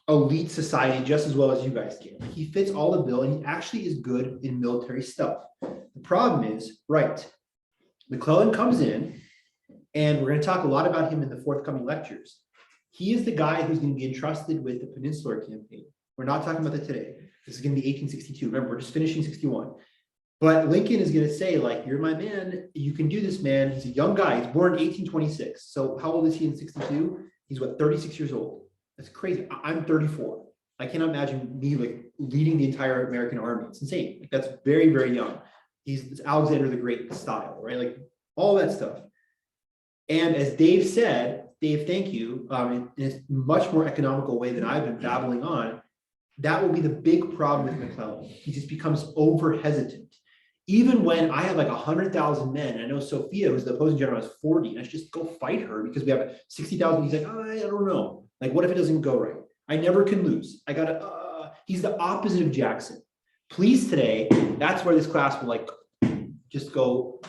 elite society just as well as you guys can. He fits all the bill and he actually is good in military stuff. The problem is, right, McClellan comes in and we're going to talk a lot about him in the forthcoming lectures. He is the guy who's going to be entrusted with the Peninsular Campaign. We're not talking about that today. This is going to be 1862. Remember, we're just finishing 61. But Lincoln is going to say, like, you're my man. You can do this, man. He's a young guy. He's born in 1826. So how old is he in 62? He's what, 36 years old. That's crazy. I'm 34. I cannot imagine me like leading the entire American army. It's insane. Like, that's very, very young. It's Alexander the Great style, right? Like all that stuff. And as Dave said, Dave, thank you, in a much more economical way than I've been babbling on, that will be the big problem with McClellan. He just becomes over hesitant. Even when I have like 100,000 men, and I know Sophia, who's the opposing general, has 40, and I should just go fight her because we have 60,000. He's like, I don't know. Like, what if it doesn't go right? I never can lose. I gotta, he's the opposite of Jackson. Please today, that's where this class will like just go.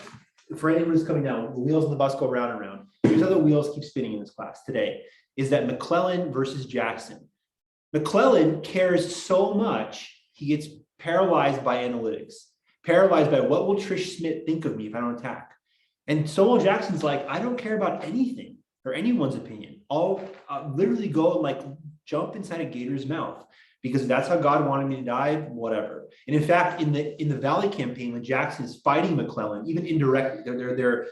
For anyone who's coming down, the wheels on the bus go round and round. Here's how the wheels keep spinning in this class today, is that McClellan versus Jackson. McClellan cares so much, he gets paralyzed by analytics, paralyzed by what will Trish Smith think of me if I don't attack. And Stonewall Jackson's like, I don't care about anything. or anyone's opinion. I'll literally go and like jump inside a gator's mouth because that's how God wanted me to die, whatever. And in fact, in the Valley campaign, when Jackson is fighting McClellan, even indirectly, they're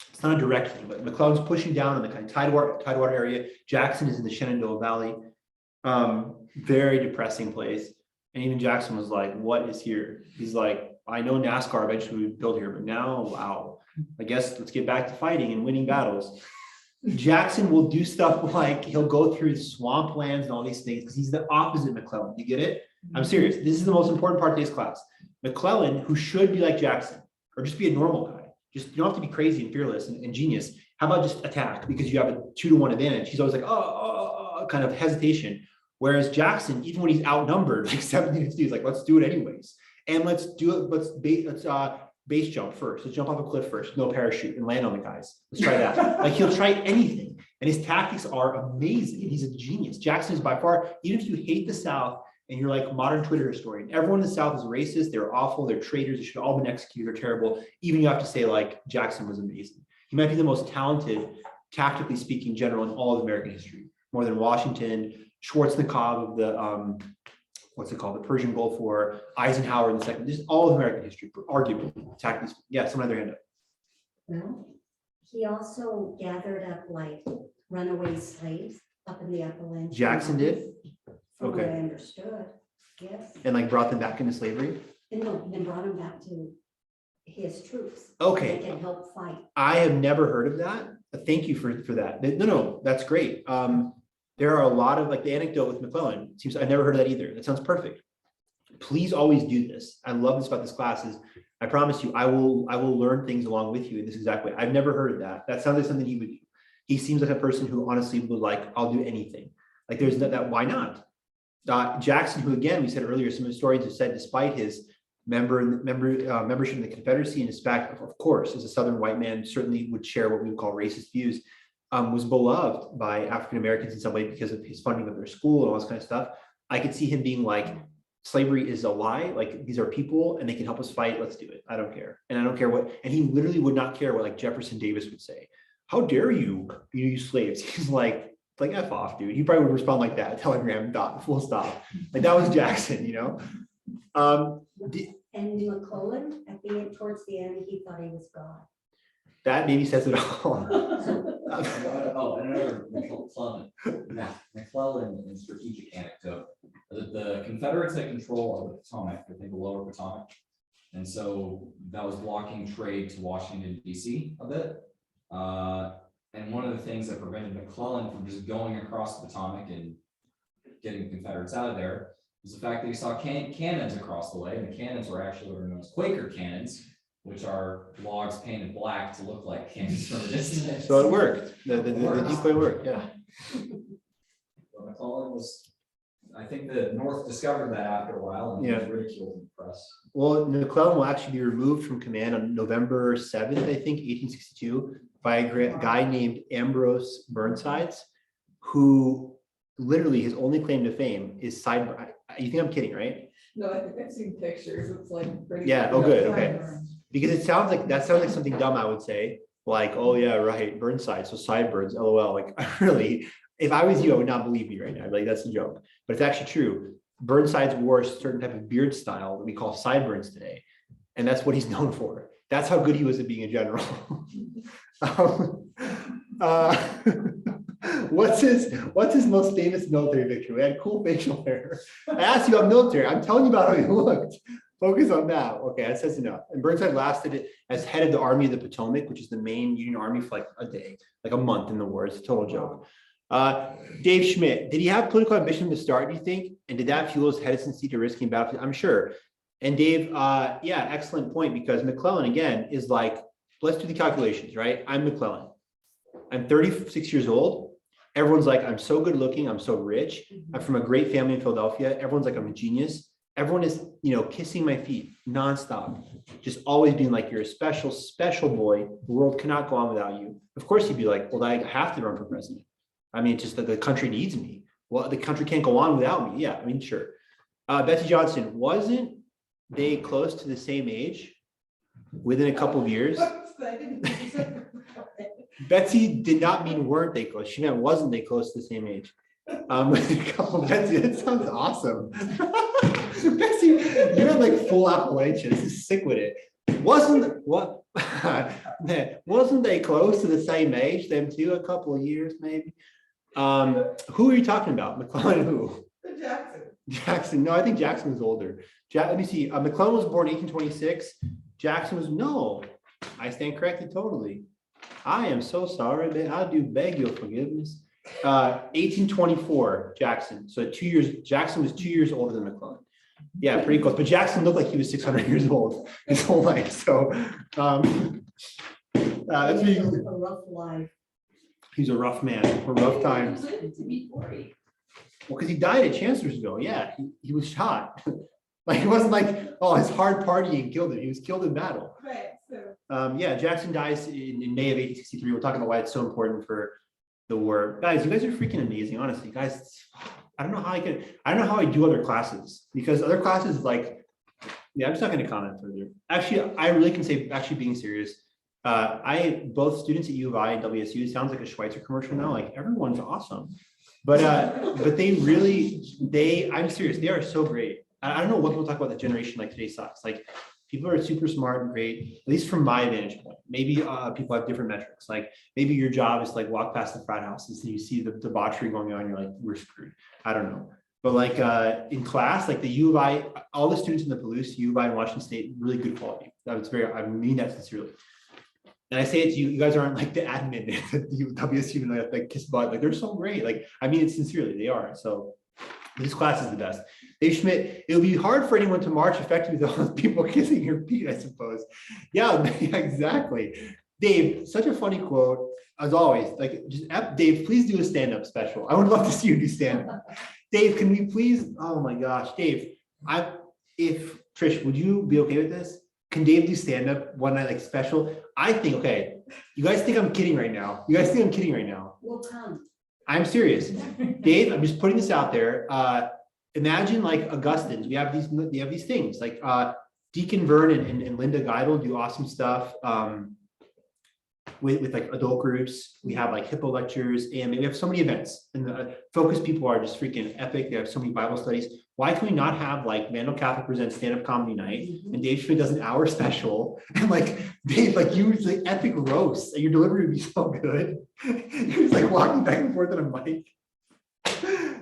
it's not a direct thing, but McClellan's pushing down in the kind of Tidewater area. Jackson is in the Shenandoah Valley. Very depressing place. And even Jackson was like, what is here? He's like, I know NASCAR eventually would build here, but now, wow, I guess let's get back to fighting and winning battles. Jackson will do stuff like he'll go through swamplands and all these things because he's the opposite McClellan. You get it? I'm serious. This is the most important part of today's class. McClellan, who should be like Jackson, or just be a normal guy. Just you don't have to be crazy and fearless and genius. How about just attack because you have a 2-to-1 advantage? He's always like, kind of hesitation. Whereas Jackson, even when he's outnumbered, like 17 to 2, he's like, let's do it anyways. And let's do it. Let's base jump first. Let's jump off a cliff first, no parachute, and land on the guys. Let's try that. Like he'll try anything. And his tactics are amazing. And he's a genius. Jackson is by far, even if you hate the South and you're like modern Twitter historian, everyone in the South is racist. They're awful. They're traitors. They should have all been executed. They're terrible. Even you have to say like Jackson was amazing. He might be the most talented, tactically speaking, general in all of American history, more than Washington, Schwarzenegger of the what's it called, the Persian Gulf War, Eisenhower in the second, just all of American history, arguably, tactically. Yeah, someone had their hand up. Well, he also gathered up like runaway slaves up in the Appalachian. Jackson did? From what I Okay. understood, yes. And like brought them back into slavery? And no, then brought him back to his troops. Okay. They can help fight. I have never heard of that. Thank you for that. No, that's great. There are a lot of like the anecdote with McClellan. Seems I've never heard of that either. That sounds perfect. Please always do this. I love this about this class is I promise you, I will learn things along with you in this exact way. I've never heard of that. That sounds like something he would do. He seems like a person who honestly would like, I'll do anything. Like there's that, why not? Jackson, who again, we said earlier, some historians have said, despite his membership in the Confederacy and his fact, of course, as a Southern white man, certainly would share what we would call racist views, was beloved by African Americans in some way because of his funding of their school and all this kind of stuff. I could see him being like, slavery is a lie. Like these are people and they can help us fight. Let's do it. I don't care. And I don't care what, and he literally would not care what like Jefferson Davis would say. How dare you use slaves? He's like F off, dude. He probably would respond like that, telegram dot, full stop. Like that was Jackson, you know? And McClellan, at the end, towards the end, he thought he was God. That maybe says it all. Oh, and another McClellan in strategic anecdote. The Confederates had control of the Potomac, I think the lower Potomac. And so that was blocking trade to Washington, D.C. a bit. And one of the things that prevented McClellan from just going across the Potomac and getting the Confederates out of there was the fact that he saw cannons across the way. And the cannons were actually what are known as Quaker cannons, which are logs painted black to look like cannons from a distance. So it worked. The decoy worked, yeah. But McClellan was, I think the North discovered that after a while and was ridiculed in the press. Well, McClellan will actually be removed from command on November 7th, I think, 1862, by a guy named Ambrose Burnsides, who literally his only claim to fame is sideburn. You think I'm kidding, right? No, I think I've seen pictures. It's like pretty. Yeah. Oh, good. Okay. Because it sounds like something dumb I would say, like, oh yeah, right, Burnside, so sideburns, LOL. Like really, if I was you, I would not believe me right now. I'd be like, that's a joke. But it's actually true. Burnsides wore a certain type of beard style that we call sideburns today. And that's what he's known for. That's how good he was at being a general. What's his most famous military victory? We had cool facial hair. I asked you about military. I'm telling you about how he looked. Focus on that. Okay, that says enough. And Burnside lasted as head of the Army of the Potomac, which is the main Union Army, for like a day, like a month in the war. It's a total joke. Dave Schmidt, did he have political ambition to start, do you think? And did that fuel his hesitancy to risking battle? I'm sure. And Dave, yeah, excellent point, because McClellan, again, is like, let's do the calculations, right? I'm McClellan. I'm 36 years old. Everyone's like, I'm so good looking. I'm so rich. I'm from a great family in Philadelphia. Everyone's like, I'm a genius. Everyone is, kissing my feet nonstop, just always being like, you're a special, special boy. The world cannot go on without you. Of course, you'd be like, well, I have to run for president. I mean, it's just that the country needs me. Well, the country can't go on without me. Yeah, I mean, sure. Betsy Johnson, wasn't they close to the same age? within a couple of years. Betsy did not mean weren't they close. She meant wasn't they close to the same age. Within a couple of Betsy, that sounds awesome. Betsy, you have like full Appalachian. This is sick with it. Wasn't they close to the same age? Them two, a couple of years maybe. Who are you talking about? McClellan who? Jackson. Jackson. No, I think Jackson was older. Let me see. McClellan was born 1826. Jackson was no. I stand corrected totally. I am so sorry, man. I do beg your forgiveness. 1824, Jackson. So 2 years. Jackson was 2 years older than McClellan. Yeah, pretty close. But Jackson looked like he was 600 years old his whole life. So that's He really, lived a rough life. he's a rough man, a rough time. He lived to be 40. Well, because he died at Chancellorsville. Yeah, he was shot. Like it wasn't like, oh, his hard partying killed him. He was killed in battle. Right, so. Yeah, Jackson dies in May of 1863. We'll talk about why it's so important for the war. Guys, you guys are freaking amazing, honestly. Guys, I don't know how I do other classes because other classes like, yeah, I'm just not going to comment further. Actually, I really can say, actually being serious, both students at U of I and WSU, it sounds like a Schweitzer commercial now, like everyone's awesome. But I'm serious, they are so great. I don't know what people talk about the generation like today sucks. Like people are super smart and great, at least from my vantage point. Maybe people have different metrics. Like maybe your job is to like walk past the frat houses and you see the debauchery going on, you're like, we're screwed. I don't know. But like in class, like the U of I, all the students in the Palouse, U of I and Washington State, really good quality. I mean that sincerely. And I say it to you, you guys aren't like the admin at the WSU and like kiss butt, like they're so great. Like, I mean it sincerely, they are. So this class is the best. Dave Schmidt, it'll be hard for anyone to march effectively with all those people kissing your feet, I suppose. Yeah, exactly. Dave, such a funny quote, as always. Like, just Dave, please do a stand-up special. I would love to see you do stand-up. Dave, can we please? Oh my gosh, Dave. If Trish, would you be okay with this? Can Dave do stand-up one night like special? I think, okay. You guys think I'm kidding right now? Will come. I'm serious. Dave, I'm just putting this out there. Imagine like Augustins. We have these things like Deacon Vern and Linda Geidel do awesome stuff with like adult groups. We have like hippo lectures and we have so many events and the focus people are just freaking epic. They have so many Bible studies. Why can we not have like Vandal Catholic presents stand-up comedy night and Dave Schmidt does an hour special and like Dave, like you like epic roasts and your delivery would be so good. You're just like walking back and forth on a mic.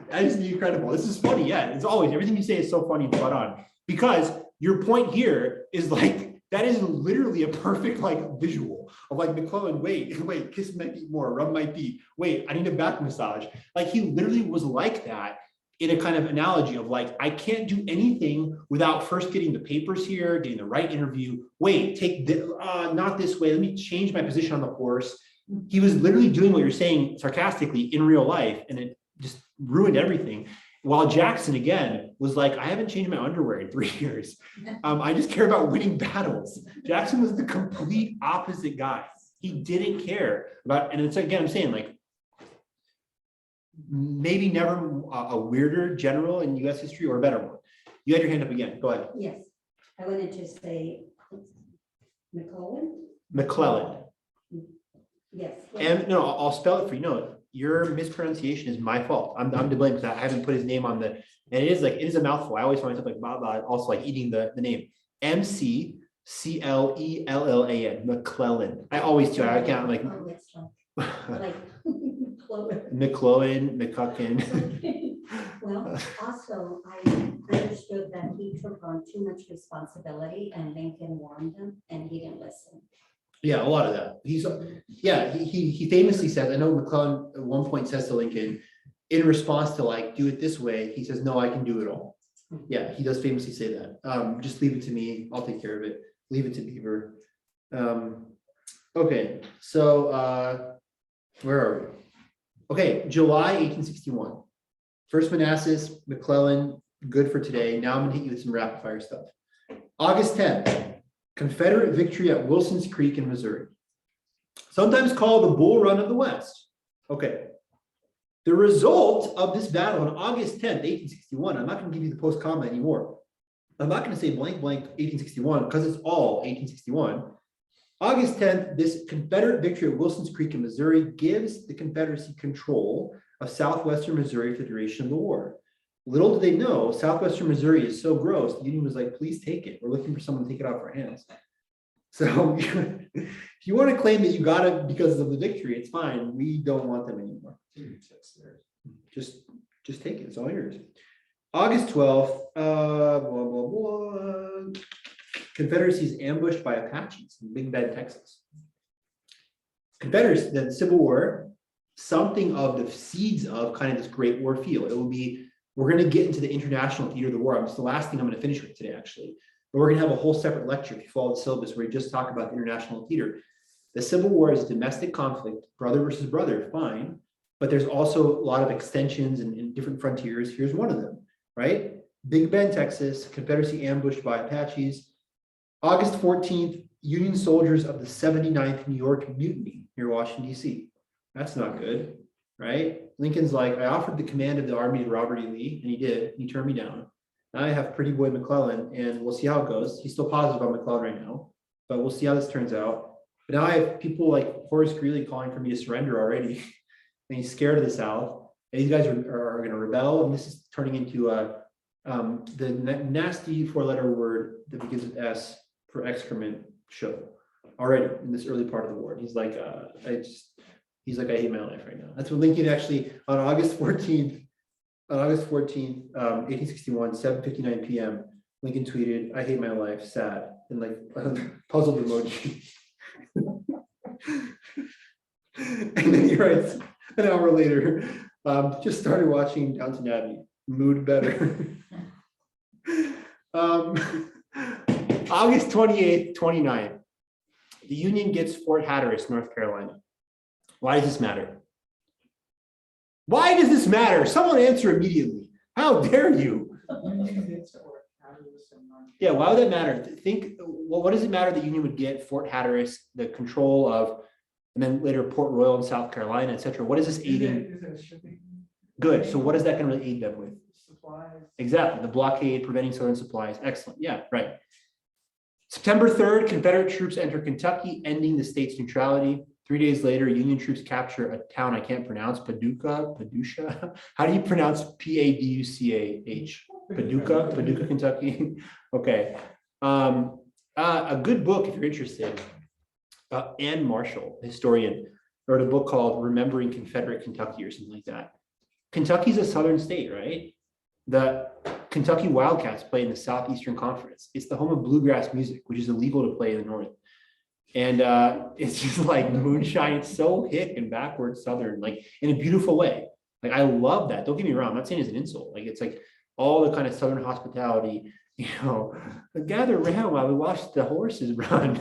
That is incredible. This is funny. Yeah, it's always everything you say is so funny and spot on because your point here is like that is literally a perfect like visual of like McClellan. Wait, kiss my feet more, rub my feet. Wait, I need a back massage. Like he literally was like that. In a kind of analogy of like, I can't do anything without first getting the papers here, getting the right interview. Wait, take not this way. Let me change my position on the horse. He was literally doing what you're saying sarcastically in real life, and it just ruined everything. While Jackson, again, was like, I haven't changed my underwear in 3 years. I just care about winning battles. Jackson was the complete opposite guy. He didn't care about, and it's again, I'm saying like, maybe never a weirder general in US history or a better one. You had your hand up again. Go ahead. Yes, I wanted to say McClellan. Yes. And no, I'll spell it for you. No, your mispronunciation is my fault. I'm to blame because I haven't put his name on the, and it is a mouthful. I always find myself like Bob, also like eating the name. McClellan. McClellan. I always do. I can't like Oh, it's like McClellan, McCuckin. Well, also, I understood that he took on too much responsibility and Lincoln warned him and he didn't listen. Yeah, a lot of that. He famously says, I know McClellan at one point says to Lincoln, in response to like, do it this way, he says, no, I can do it all. Yeah, he does famously say that. Just leave it to me. I'll take care of it. Leave it to Beaver. Okay, so where are we? Okay, July 1861. First Manassas, McClellan, good for today. Now I'm gonna hit you with some rapid fire stuff. August 10th, Confederate victory at Wilson's Creek in Missouri. Sometimes called the Bull Run of the West. Okay. The result of this battle on August 10th, 1861, I'm not gonna give you the post-combat anymore. I'm not going to say blank, blank 1861 because it's all 1861. August 10th, this Confederate victory at Wilson's Creek in Missouri gives the Confederacy control of southwestern Missouri for the duration of the war. Little did they know, southwestern Missouri is so gross, the Union was like, please take it. We're looking for someone to take it off our hands. So if you want to claim that you got it because of the victory, it's fine. We don't want them anymore. Just take it. It's all yours. August 12th, blah, blah, blah. Confederacy is ambushed by Apaches in Big Bend, Texas. Confederacy, the Civil War, something of the seeds of kind of this Great War feel. It will be, we're going to get into the international theater of the war. It's the last thing I'm going to finish with today, actually. But we're going to have a whole separate lecture, if you follow the syllabus, where we just talk about the international theater. The Civil War is domestic conflict, brother versus brother, fine. But there's also a lot of extensions and different frontiers. Here's one of them, right? Big Bend, Texas, Confederacy ambushed by Apaches. August 14th, Union soldiers of the 79th New York mutiny near Washington, D.C. That's not good, right? Lincoln's like, I offered the command of the army to Robert E. Lee, and he did. He turned me down. Now I have pretty boy McClellan, and we'll see how it goes. He's still positive on McClellan right now, but we'll see how this turns out. But now I have people like Horace Greeley calling for me to surrender already, and he's scared of the South. And these guys are going to rebel, and this is turning into the nasty four-letter word that begins with S for excrement show already in this early part of the war. He's like, I hate my life right now. That's what Lincoln actually on August 14th, 1861, 7:59 p.m. Lincoln tweeted, "I hate my life, sad," and like puzzled emoji. And then he writes an hour later, just started watching Downton Abbey, mood better. August 28th, 29th, the Union gets Fort Hatteras, North Carolina. Why does this matter? Why does this matter? Someone answer immediately. How dare you? Yeah, why would that matter? Think, well, what does it matter that Union would get Fort Hatteras, the control of, and then later Port Royal in South Carolina, etc.? What is this aiding? Good. So what is that going to really aid them with? Supplies. Exactly. The blockade, preventing Southern supplies. Excellent. Yeah, right. September 3rd, Confederate troops enter Kentucky, ending the state's neutrality. 3 days later, Union troops capture a town I can't pronounce, Paducah. How do you pronounce Paducah? Paducah, Kentucky. Okay. A good book, if you're interested. Ann Marshall, historian, wrote a book called Remembering Confederate Kentucky or something like that. Kentucky's a southern state, right? The Kentucky Wildcats play in the Southeastern Conference. It's the home of bluegrass music, which is illegal to play in the North. And it's just like moonshine. It's so hick and backward Southern, like in a beautiful way. Like I love that. Don't get me wrong. I'm not saying it's an insult. Like it's like all the kind of Southern hospitality, you know, gather around while we watch the horses run.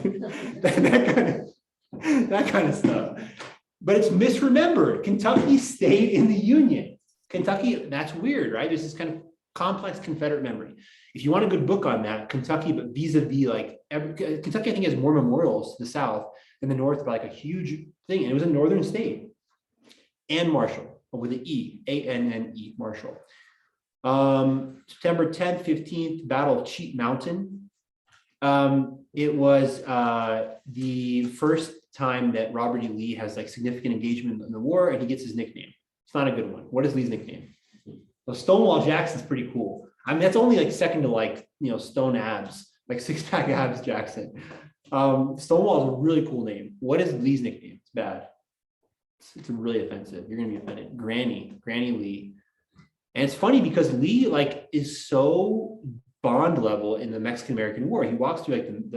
that kind of stuff. But it's misremembered. Kentucky stayed in the Union. Kentucky, that's weird, right? There's this kind of complex Confederate memory. If you want a good book on that, Kentucky, but vis-a-vis like Kentucky, I think has more memorials to the South than the North, like a huge thing. And it was a northern state. Ann Marshall, with an E, A-N-N-E, Marshall. September 10th, 15th, Battle of Cheat Mountain. It was the first time that Robert E. Lee has like significant engagement in the war, and he gets his nickname. It's not a good one. What is Lee's nickname? Well, Stonewall Jackson's pretty cool. I mean, that's only like second to like, you know, Stone Abs, like six-pack abs Jackson. Stonewall is a really cool name. What is Lee's nickname? It's bad. It's really offensive. You're gonna be offended. Granny Lee. And it's funny because Lee like is so Bond level in the Mexican-American War. He walks through like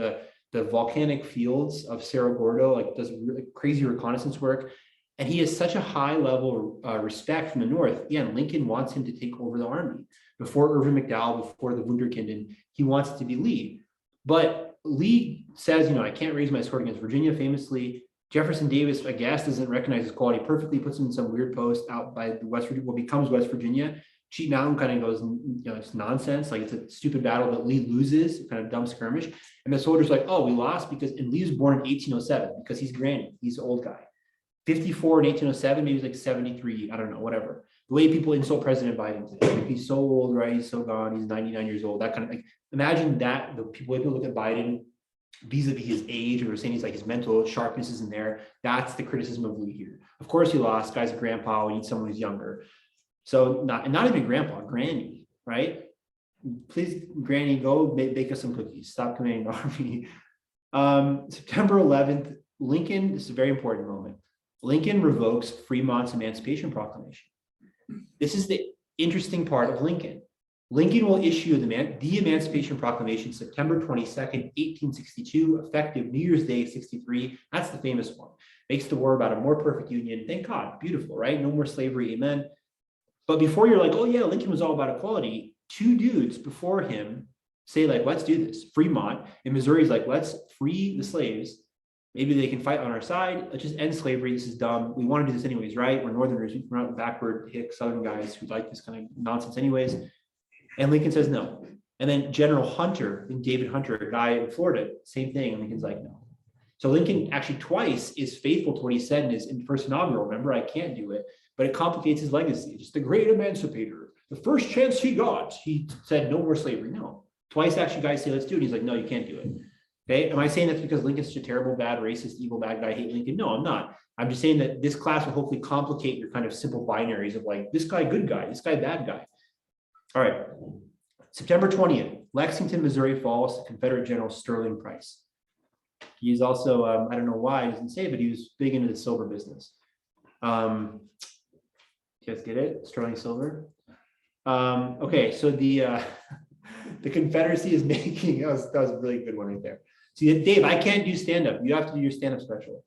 the volcanic fields of Cerro Gordo, like does really crazy reconnaissance work. And he has such a high level of respect from the North. Again, Lincoln wants him to take over the army. Before Irvin McDowell, before the Wunderkinden, he wants it to be Lee. But Lee says, you know, I can't raise my sword against Virginia, famously. Jefferson Davis, I guess, doesn't recognize his quality perfectly, puts him in some weird post out by the West Virginia, what becomes West Virginia. Cheat Mountain kind of goes, you know, it's nonsense. Like it's a stupid battle that Lee loses, kind of dumb skirmish. And the soldiers like, oh, we lost because, and Lee was born in 1807 because he's granny, he's an old guy. 54 in 1807, maybe he's like 73, I don't know, whatever. The way people insult President Biden today, like, he's so old, right? He's so gone. He's 99 years old. That kind of like, imagine that the way people look at Biden vis-a-vis his age, or saying he's like his mental sharpness isn't there. That's the criticism of Lee here. Of course, he lost. Guy's a grandpa. We need someone who's younger. So not even grandpa, granny, right? Please, granny, go bake us some cookies. Stop commanding the army. September 11th, Lincoln, this is a very important moment. Lincoln revokes Fremont's Emancipation Proclamation. This is the interesting part of Lincoln. Lincoln will issue the Emancipation Proclamation September 22nd, 1862, effective New Year's Day, 63. That's the famous one. Makes the war about a more perfect union. Thank God, beautiful, right? No more slavery, amen. But before you're like, oh yeah, Lincoln was all about equality, two dudes before him say like, let's do this. Fremont in Missouri is like, let's free the slaves. Maybe they can fight on our side. Let's just end slavery. This is dumb. We want to do this anyways, right? We're Northerners. We're not backward, hick Southern guys who like this kind of nonsense anyways. And Lincoln says no. And then General Hunter, David Hunter, a guy in Florida, same thing. And Lincoln's like, no. So Lincoln actually twice is faithful to what he said in his first inaugural. Remember, I can't do it, but it complicates his legacy. Just the great emancipator. The first chance he got, he said no more slavery. No. Twice actually guys say, let's do it. He's like, no, you can't do it. Okay. Am I saying that's because Lincoln's such a terrible, bad, racist, evil, bad guy, I hate Lincoln? No, I'm not. I'm just saying that this class will hopefully complicate your kind of simple binaries of like, this guy, good guy, this guy, bad guy. All right. September 20th, Lexington, Missouri falls to Confederate General Sterling Price. He's also, I don't know why he doesn't say it, but he was big into the silver business. You guys get it? Sterling silver. Okay, so the Confederacy is making, that was a really good one right there. See, Dave, I can't do stand-up. You have to do your stand-up special.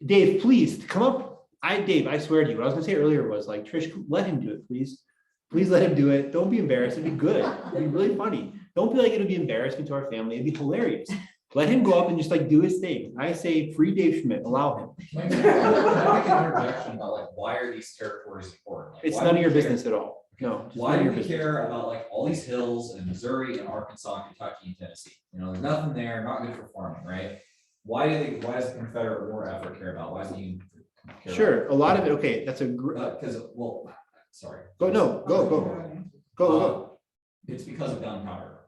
Dave, please come up. Dave, I swear to you, what I was gonna say earlier was like, Trish, let him do it, please. Please let him do it. Don't be embarrassed. It'd be good. It'd be really funny. Don't be like, it'll be embarrassing to our family. It'd be hilarious. Let him go up and just like do his thing. I say free Dave Schmidt, allow him. Can I make an interjection about like, why are these territories important? Like, It's why none do of your we care- business at all. No. just Why none of do your we business. care about like all these hills in Missouri and Arkansas, Kentucky, and Tennessee? You know, there's nothing there, not good for farming, right? Why does the Confederate war effort care about? Why does the Union care about? Sure, a lot of it. Okay, that's a Because, well, sorry. Go. It's because of gunpowder.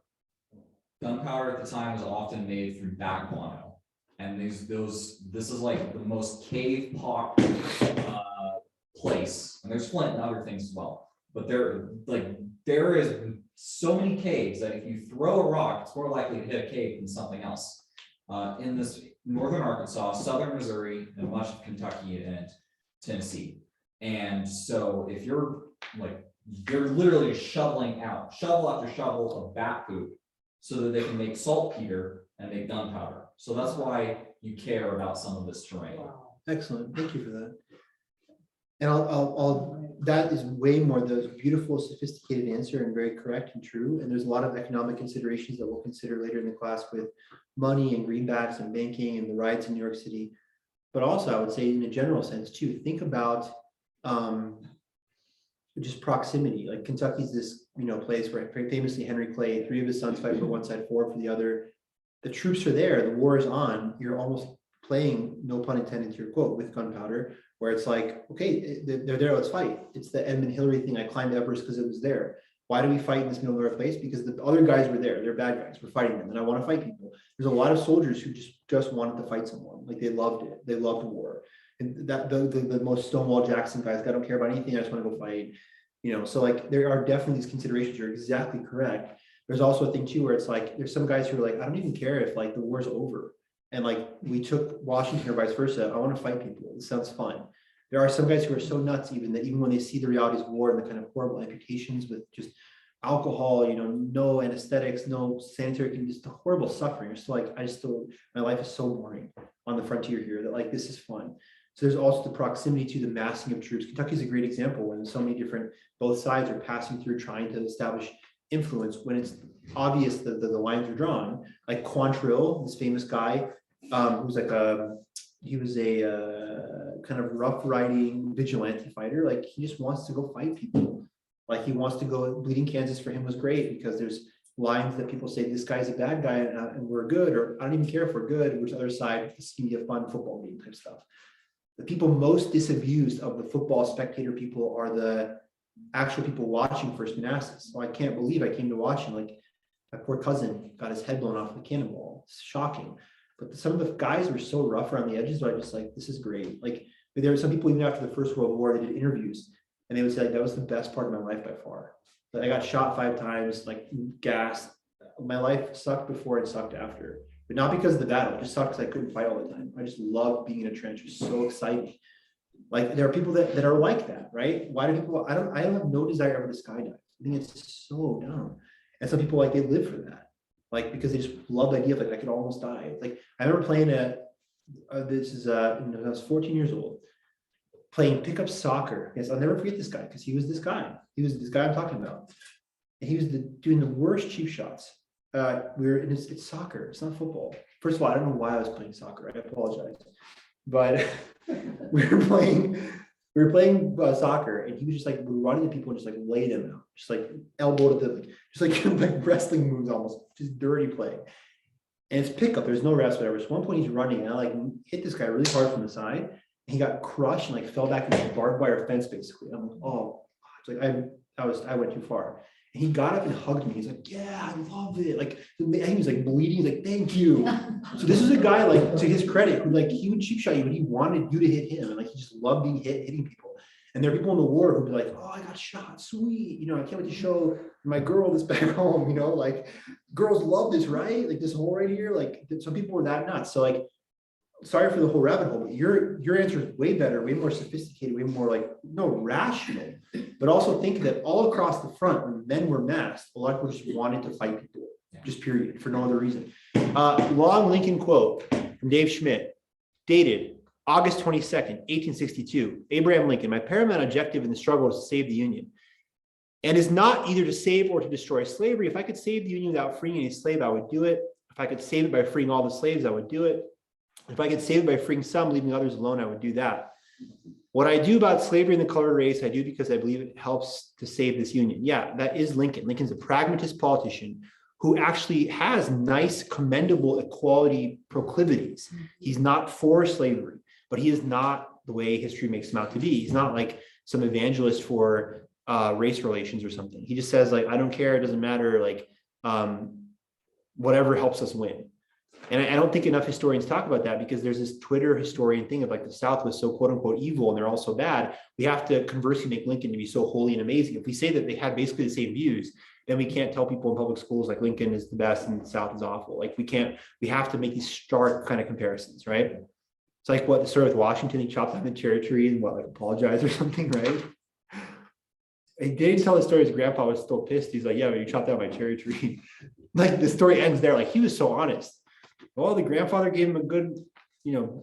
Gunpowder at the time was often made through bat guano. And this is like the most cave pot place. And there's flint and other things as well. But there is so many caves that if you throw a rock, it's more likely to hit a cave than something else. In this northern Arkansas, southern Missouri, and much of Kentucky and Tennessee. And so if you're like, they're literally shoveling out, shovel after shovel of bat poop so that they can make saltpeter and make gunpowder. So that's why you care about some of this terrain. Excellent. Thank you for that. And I'll that is way more the beautiful, sophisticated answer and very correct and true. And there's a lot of economic considerations that we'll consider later in the class with money and greenbacks and banking and the riots in New York City. But also I would say in a general sense too, think about just proximity. Like Kentucky's this, place where famously Henry Clay, 3 of his sons fight for one side, 4 for the other. The troops are there, the war is on, you're almost playing, no pun intended to your quote, with gunpowder, where it's like, okay, they're there, let's fight. It's the Edmund Hillary thing, I climbed Everest because it was there. Why do we fight in this middle of our place? Because the other guys were there, they're bad guys, we're fighting them, and I want to fight people. There's a lot of soldiers who just wanted to fight someone, like they loved it, they loved war. And that the most Stonewall Jackson guys, I don't care about anything, I just want to go fight. So like there are definitely these considerations. You're exactly correct. There's also a thing too where it's like there's some guys who are like, I don't even care if like the war's over and like we took Washington or vice versa. I want to fight people. It sounds fun. There are some guys who are so nuts even that even when they see the realities of war and the kind of horrible amputations with just alcohol, no anesthetics, no sanitary, just the horrible suffering. You're still like, my life is so boring on the frontier here that like this is fun. So there's also the proximity to the massing of troops. Kentucky is a great example when so many different, both sides are passing through trying to establish influence when it's obvious that the lines are drawn. Like Quantrill, this famous guy, who's like he was a kind of rough riding vigilante fighter. Like he just wants to go fight people. Like he wants to go, Bleeding Kansas for him was great because there's lines that people say this guy's a bad guy and we're good, or I don't even care if we're good, which other side, this can be a fun football game type stuff. the people most disabused of the football spectator people are the actual people watching First Manassas. So I can't believe I came to watch and like my poor cousin got his head blown off with a cannonball. It's shocking. But some of the guys were so rough around the edges, but I just like, this is great. Like there were some people even after the First World War, they did interviews and they would say like, that was the best part of my life by far. But I got shot 5 times, like gassed. My life sucked before and sucked after. But not because of the battle, it just sucked because I couldn't fight all the time. I just loved being in a trench. It was so exciting. Like there are people that are like that, right? Why do people, I have no desire ever to skydive. I think it's so dumb. And some people like they live for that. Like because they just love the idea of like I could almost die. Like I remember playing when I was 14 years old, playing pickup soccer. Yes, I'll never forget this guy because he was this guy. He was this guy I'm talking about. And he was doing the worst cheap shots. It's soccer, it's not football. First of all, I don't know why I was playing soccer. I apologize. But we were playing soccer, and he was just like running to people and just like laid them out, just like elbow to the, just like wrestling moves almost, just dirty play. And it's pickup. There's no rest, whatever. So at one point he's running, and I like hit this guy really hard from the side, and he got crushed and like fell back into the barbed wire fence basically. I'm like, oh, it's like I went too far. And he got up and hugged me. He's like, yeah, I love it. Like he was like bleeding. He's like, thank you. So this is a guy, like, to his credit, who like he would cheap shot you, but he wanted you to hit him. And like he just loved being hitting people. And there are people in the war who'd be like, oh, I got shot, sweet. You know, I can't wait to show my girl this back home, you know, like girls love this, right? Like this hole right here, like some people were that nuts. So like, sorry for the whole rabbit hole, but your answer is way better, way more sophisticated, way more like, no, rational. But also think that all across the front, when men were masked, a lot of people just wanted to fight people, just period, for no other reason. Long Lincoln quote from Dave Schmidt, dated August 22nd, 1862. Abraham Lincoln, my paramount objective in the struggle is to save the Union, and is not either to save or to destroy slavery. If I could save the Union without freeing any slave, I would do it. If I could save it by freeing all the slaves, I would do it. If I could save it by freeing some, leaving others alone, I would do that. What I do about slavery and the colored race, I do because I believe it helps to save this union. Yeah, that is Lincoln. Lincoln's a pragmatist politician who actually has nice, commendable equality proclivities. He's not for slavery, but he is not the way history makes him out to be. He's not like some evangelist for race relations or something. He just says like, I don't care, it doesn't matter, like whatever helps us win. And I don't think enough historians talk about that because there's this Twitter historian thing of like the South was so quote unquote evil and they're all so bad. We have to conversely make Lincoln to be so holy and amazing. If we say that they had basically the same views, then we can't tell people in public schools like Lincoln is the best and the South is awful. Like we have to make these stark kind of comparisons, right? It's like what the story with Washington, he chopped down the cherry tree and what, like apologize or something, right? He didn't tell the story, his grandpa was still pissed. He's like, yeah, but you chopped down my cherry tree. Like the story ends there. Like he was so honest. Well, the grandfather gave him a good,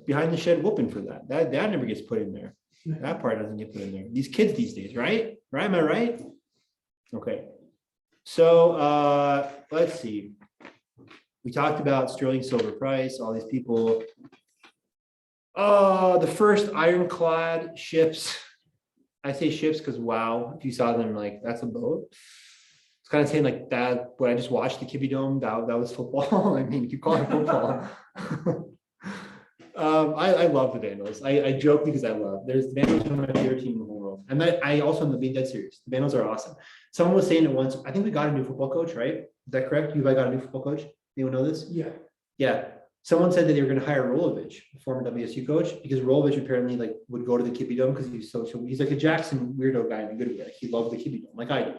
behind the shed whooping for that. That never gets put in there. That part doesn't get put in there. These kids these days, right? Right? Am I right? Okay. So let's see. We talked about sterling silver price, all these people. The first ironclad ships. I say ships because wow, if you saw them, like that's a boat. It's kind of saying like that, what I just watched the Kibbie Dome, that was football. I mean, you call it football. I love the Vandals. I joke because I love. There's the Vandals are my favorite team in the whole world. And I also am being dead serious. The Vandals are awesome. Someone was saying it once. I think we got a new football coach, right? Is that correct? You guys got a new football coach? Anyone know this? Yeah. Yeah. Someone said that they were going to hire Rolovich, the former WSU coach, because Rolovich apparently like would go to the Kibbie Dome because he's like a Jackson weirdo guy in a good way. He loved the Kibbie Dome, like I do.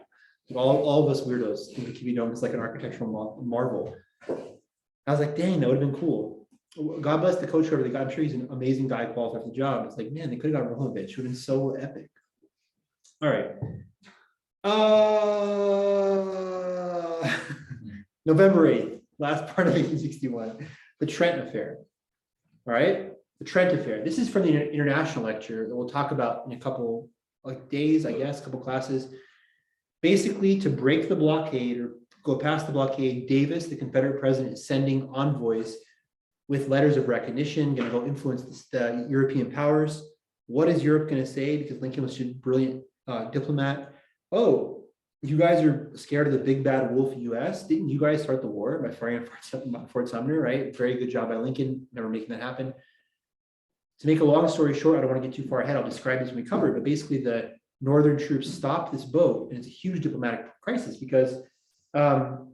All of us weirdos think the Kibbie Dome is like an architectural marvel. I was like, dang, that would have been cool. God bless the coach whoever they got. I'm sure he's an amazing guy qualified for the job. It's like, man, they could have got Rolovich. It would have been so epic. All right. November 8th, last part of 1861, the Trent Affair. All right, the Trent Affair. This is from the international lecture that we'll talk about in a couple days, I guess, a couple classes. Basically, to break the blockade or go past the blockade, Davis, the Confederate president, is sending envoys with letters of recognition, going to go influence the European powers. What is Europe going to say? Because Lincoln was such a brilliant diplomat. Oh, you guys are scared of the big bad wolf US. Didn't you guys start the war by firing Fort Sumter, right? Very good job by Lincoln, never making that happen. To make a long story short, I don't want to get too far ahead. I'll describe this when we cover it, but basically the northern troops stopped this boat, and it's a huge diplomatic crisis because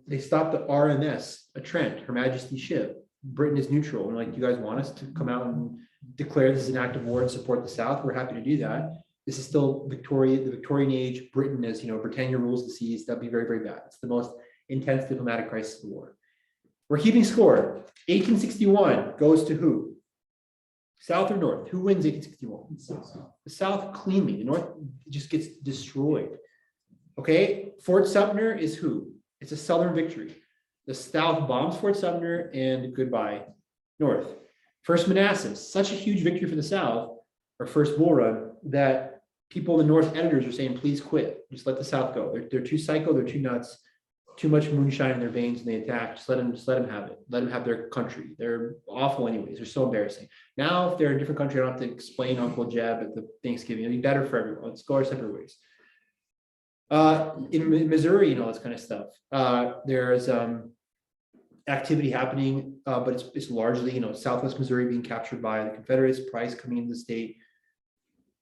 they stopped the RMS, a Trent, Her Majesty's ship. Britain is neutral, and like, you guys want us to come out and declare this is an act of war and support the South? We're happy to do that. This is still the Victorian age. Britain is, Britannia rules the seas. That'd be very, very bad. It's the most intense diplomatic crisis of the war. We're keeping score. 1861 goes to who? South or North? Who wins 1861? The South cleanly. The North just gets destroyed. Okay, Fort Sumter is who? It's a Southern victory. The South bombs Fort Sumter and goodbye, North. First Manassas, such a huge victory for the South, or first Bull Run, that people in the North editors are saying, please quit. Just let the South go. They're too psycho, they're too nuts, too much moonshine in their veins, and they attack. Just let them have it. Let them have their country. They're awful anyways. They're so embarrassing. Now, if they're in a different country, I don't have to explain Uncle Jeb at the Thanksgiving. It'll be better for everyone. Let's go our separate ways. In Missouri and all this kind of stuff, there's activity happening, but it's largely, Southwest Missouri being captured by the Confederates, Price coming into the state.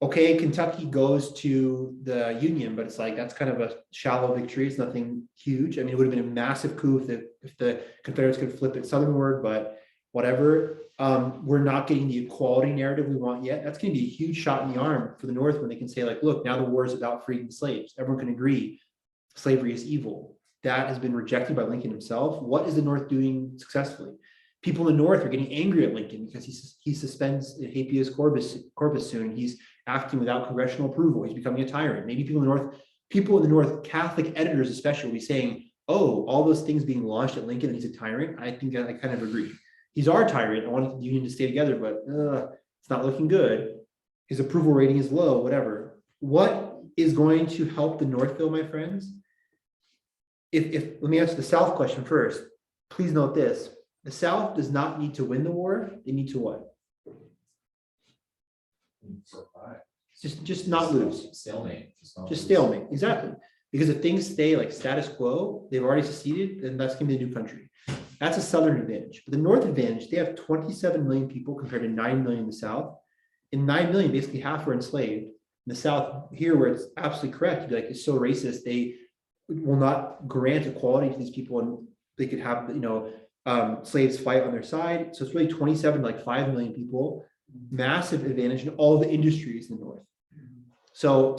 Okay, Kentucky goes to the Union, but it's like, that's kind of a shallow victory. It's nothing huge. I mean, it would have been a massive coup if the Confederates could flip it southernward, but whatever. We're not getting the equality narrative we want yet. That's going to be a huge shot in the arm for the North when they can say, like, look, now the war is about freeing slaves. Everyone can agree slavery is evil. That has been rejected by Lincoln himself. What is the North doing successfully? People in the North are getting angry at Lincoln because he suspends habeas corpus soon. He's acting without congressional approval. He's becoming a tyrant. Maybe people in the North, Catholic editors especially, will be saying, oh, all those things being launched at Lincoln and he's a tyrant. I think I kind of agree. He's our tyrant. I want the Union to stay together, but it's not looking good. His approval rating is low, whatever. What is going to help the North, though, my friends? Let me answer the South question first. Please note this. The South does not need to win the war. They need to what? Just not lose. Stalemate. Just stalemate. Exactly. Because if things stay like status quo, they've already seceded, then that's going to be a new country. That's a Southern advantage. But the North advantage, they have 27 million people compared to 9 million in the South. In 9 million, basically half were enslaved. In the South, here where it's absolutely correct, you'd be like, it's so racist, they will not grant equality to these people, and they could have, slaves fight on their side. So it's really 27, like 5 million people, massive advantage in all the industries in the North. So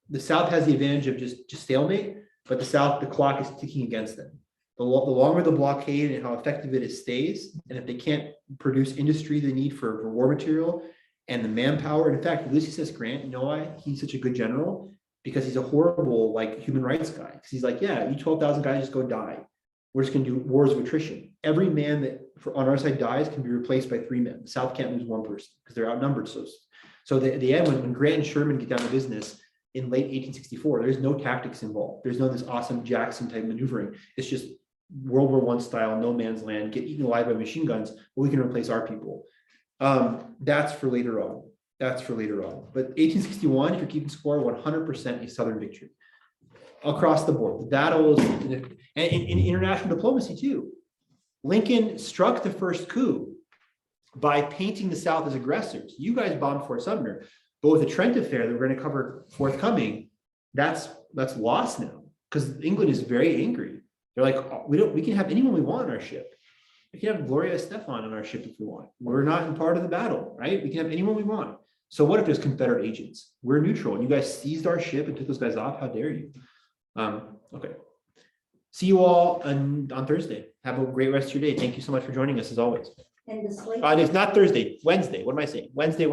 the South has the advantage of just stalemate, but the South, the clock is ticking against them. The longer the blockade and how effective it is stays, and if they can't produce industry they need for war material and the manpower, and in fact, Ulysses S. Grant, you know why he's such a good general? Because he's a horrible, like, human rights guy. Because he's like, yeah, you 12,000 guys just go die. We're just going to do wars of attrition. Every man that on our side dies can be replaced by 3 men. The South can't lose 1 person because they're outnumbered. So at the end, when Grant and Sherman get down to business in late 1864, there's no tactics involved. There's no this awesome Jackson type maneuvering. It's just World War I style, no man's land, get eaten alive by machine guns. Well, we can replace our people. That's for later on. But 1861, if you're keeping score, 100% a Southern victory across the board. The battles and in international diplomacy too. Lincoln struck the first coup by painting the South as aggressors. You guys bombed Fort Sumter, but with the Trent Affair that we're going to cover forthcoming, that's lost now because England is very angry. They're like, oh, we can have anyone we want on our ship. We can have Gloria Estefan on our ship if we want. We're not in part of the battle, right? We can have anyone we want. So what if there's Confederate agents? We're neutral, and you guys seized our ship and took those guys off. How dare you? Okay. See you all on Thursday. Have a great rest of your day. Thank you so much for joining us as always. And the slave. It's not Thursday, Wednesday. What am I saying? Wednesday.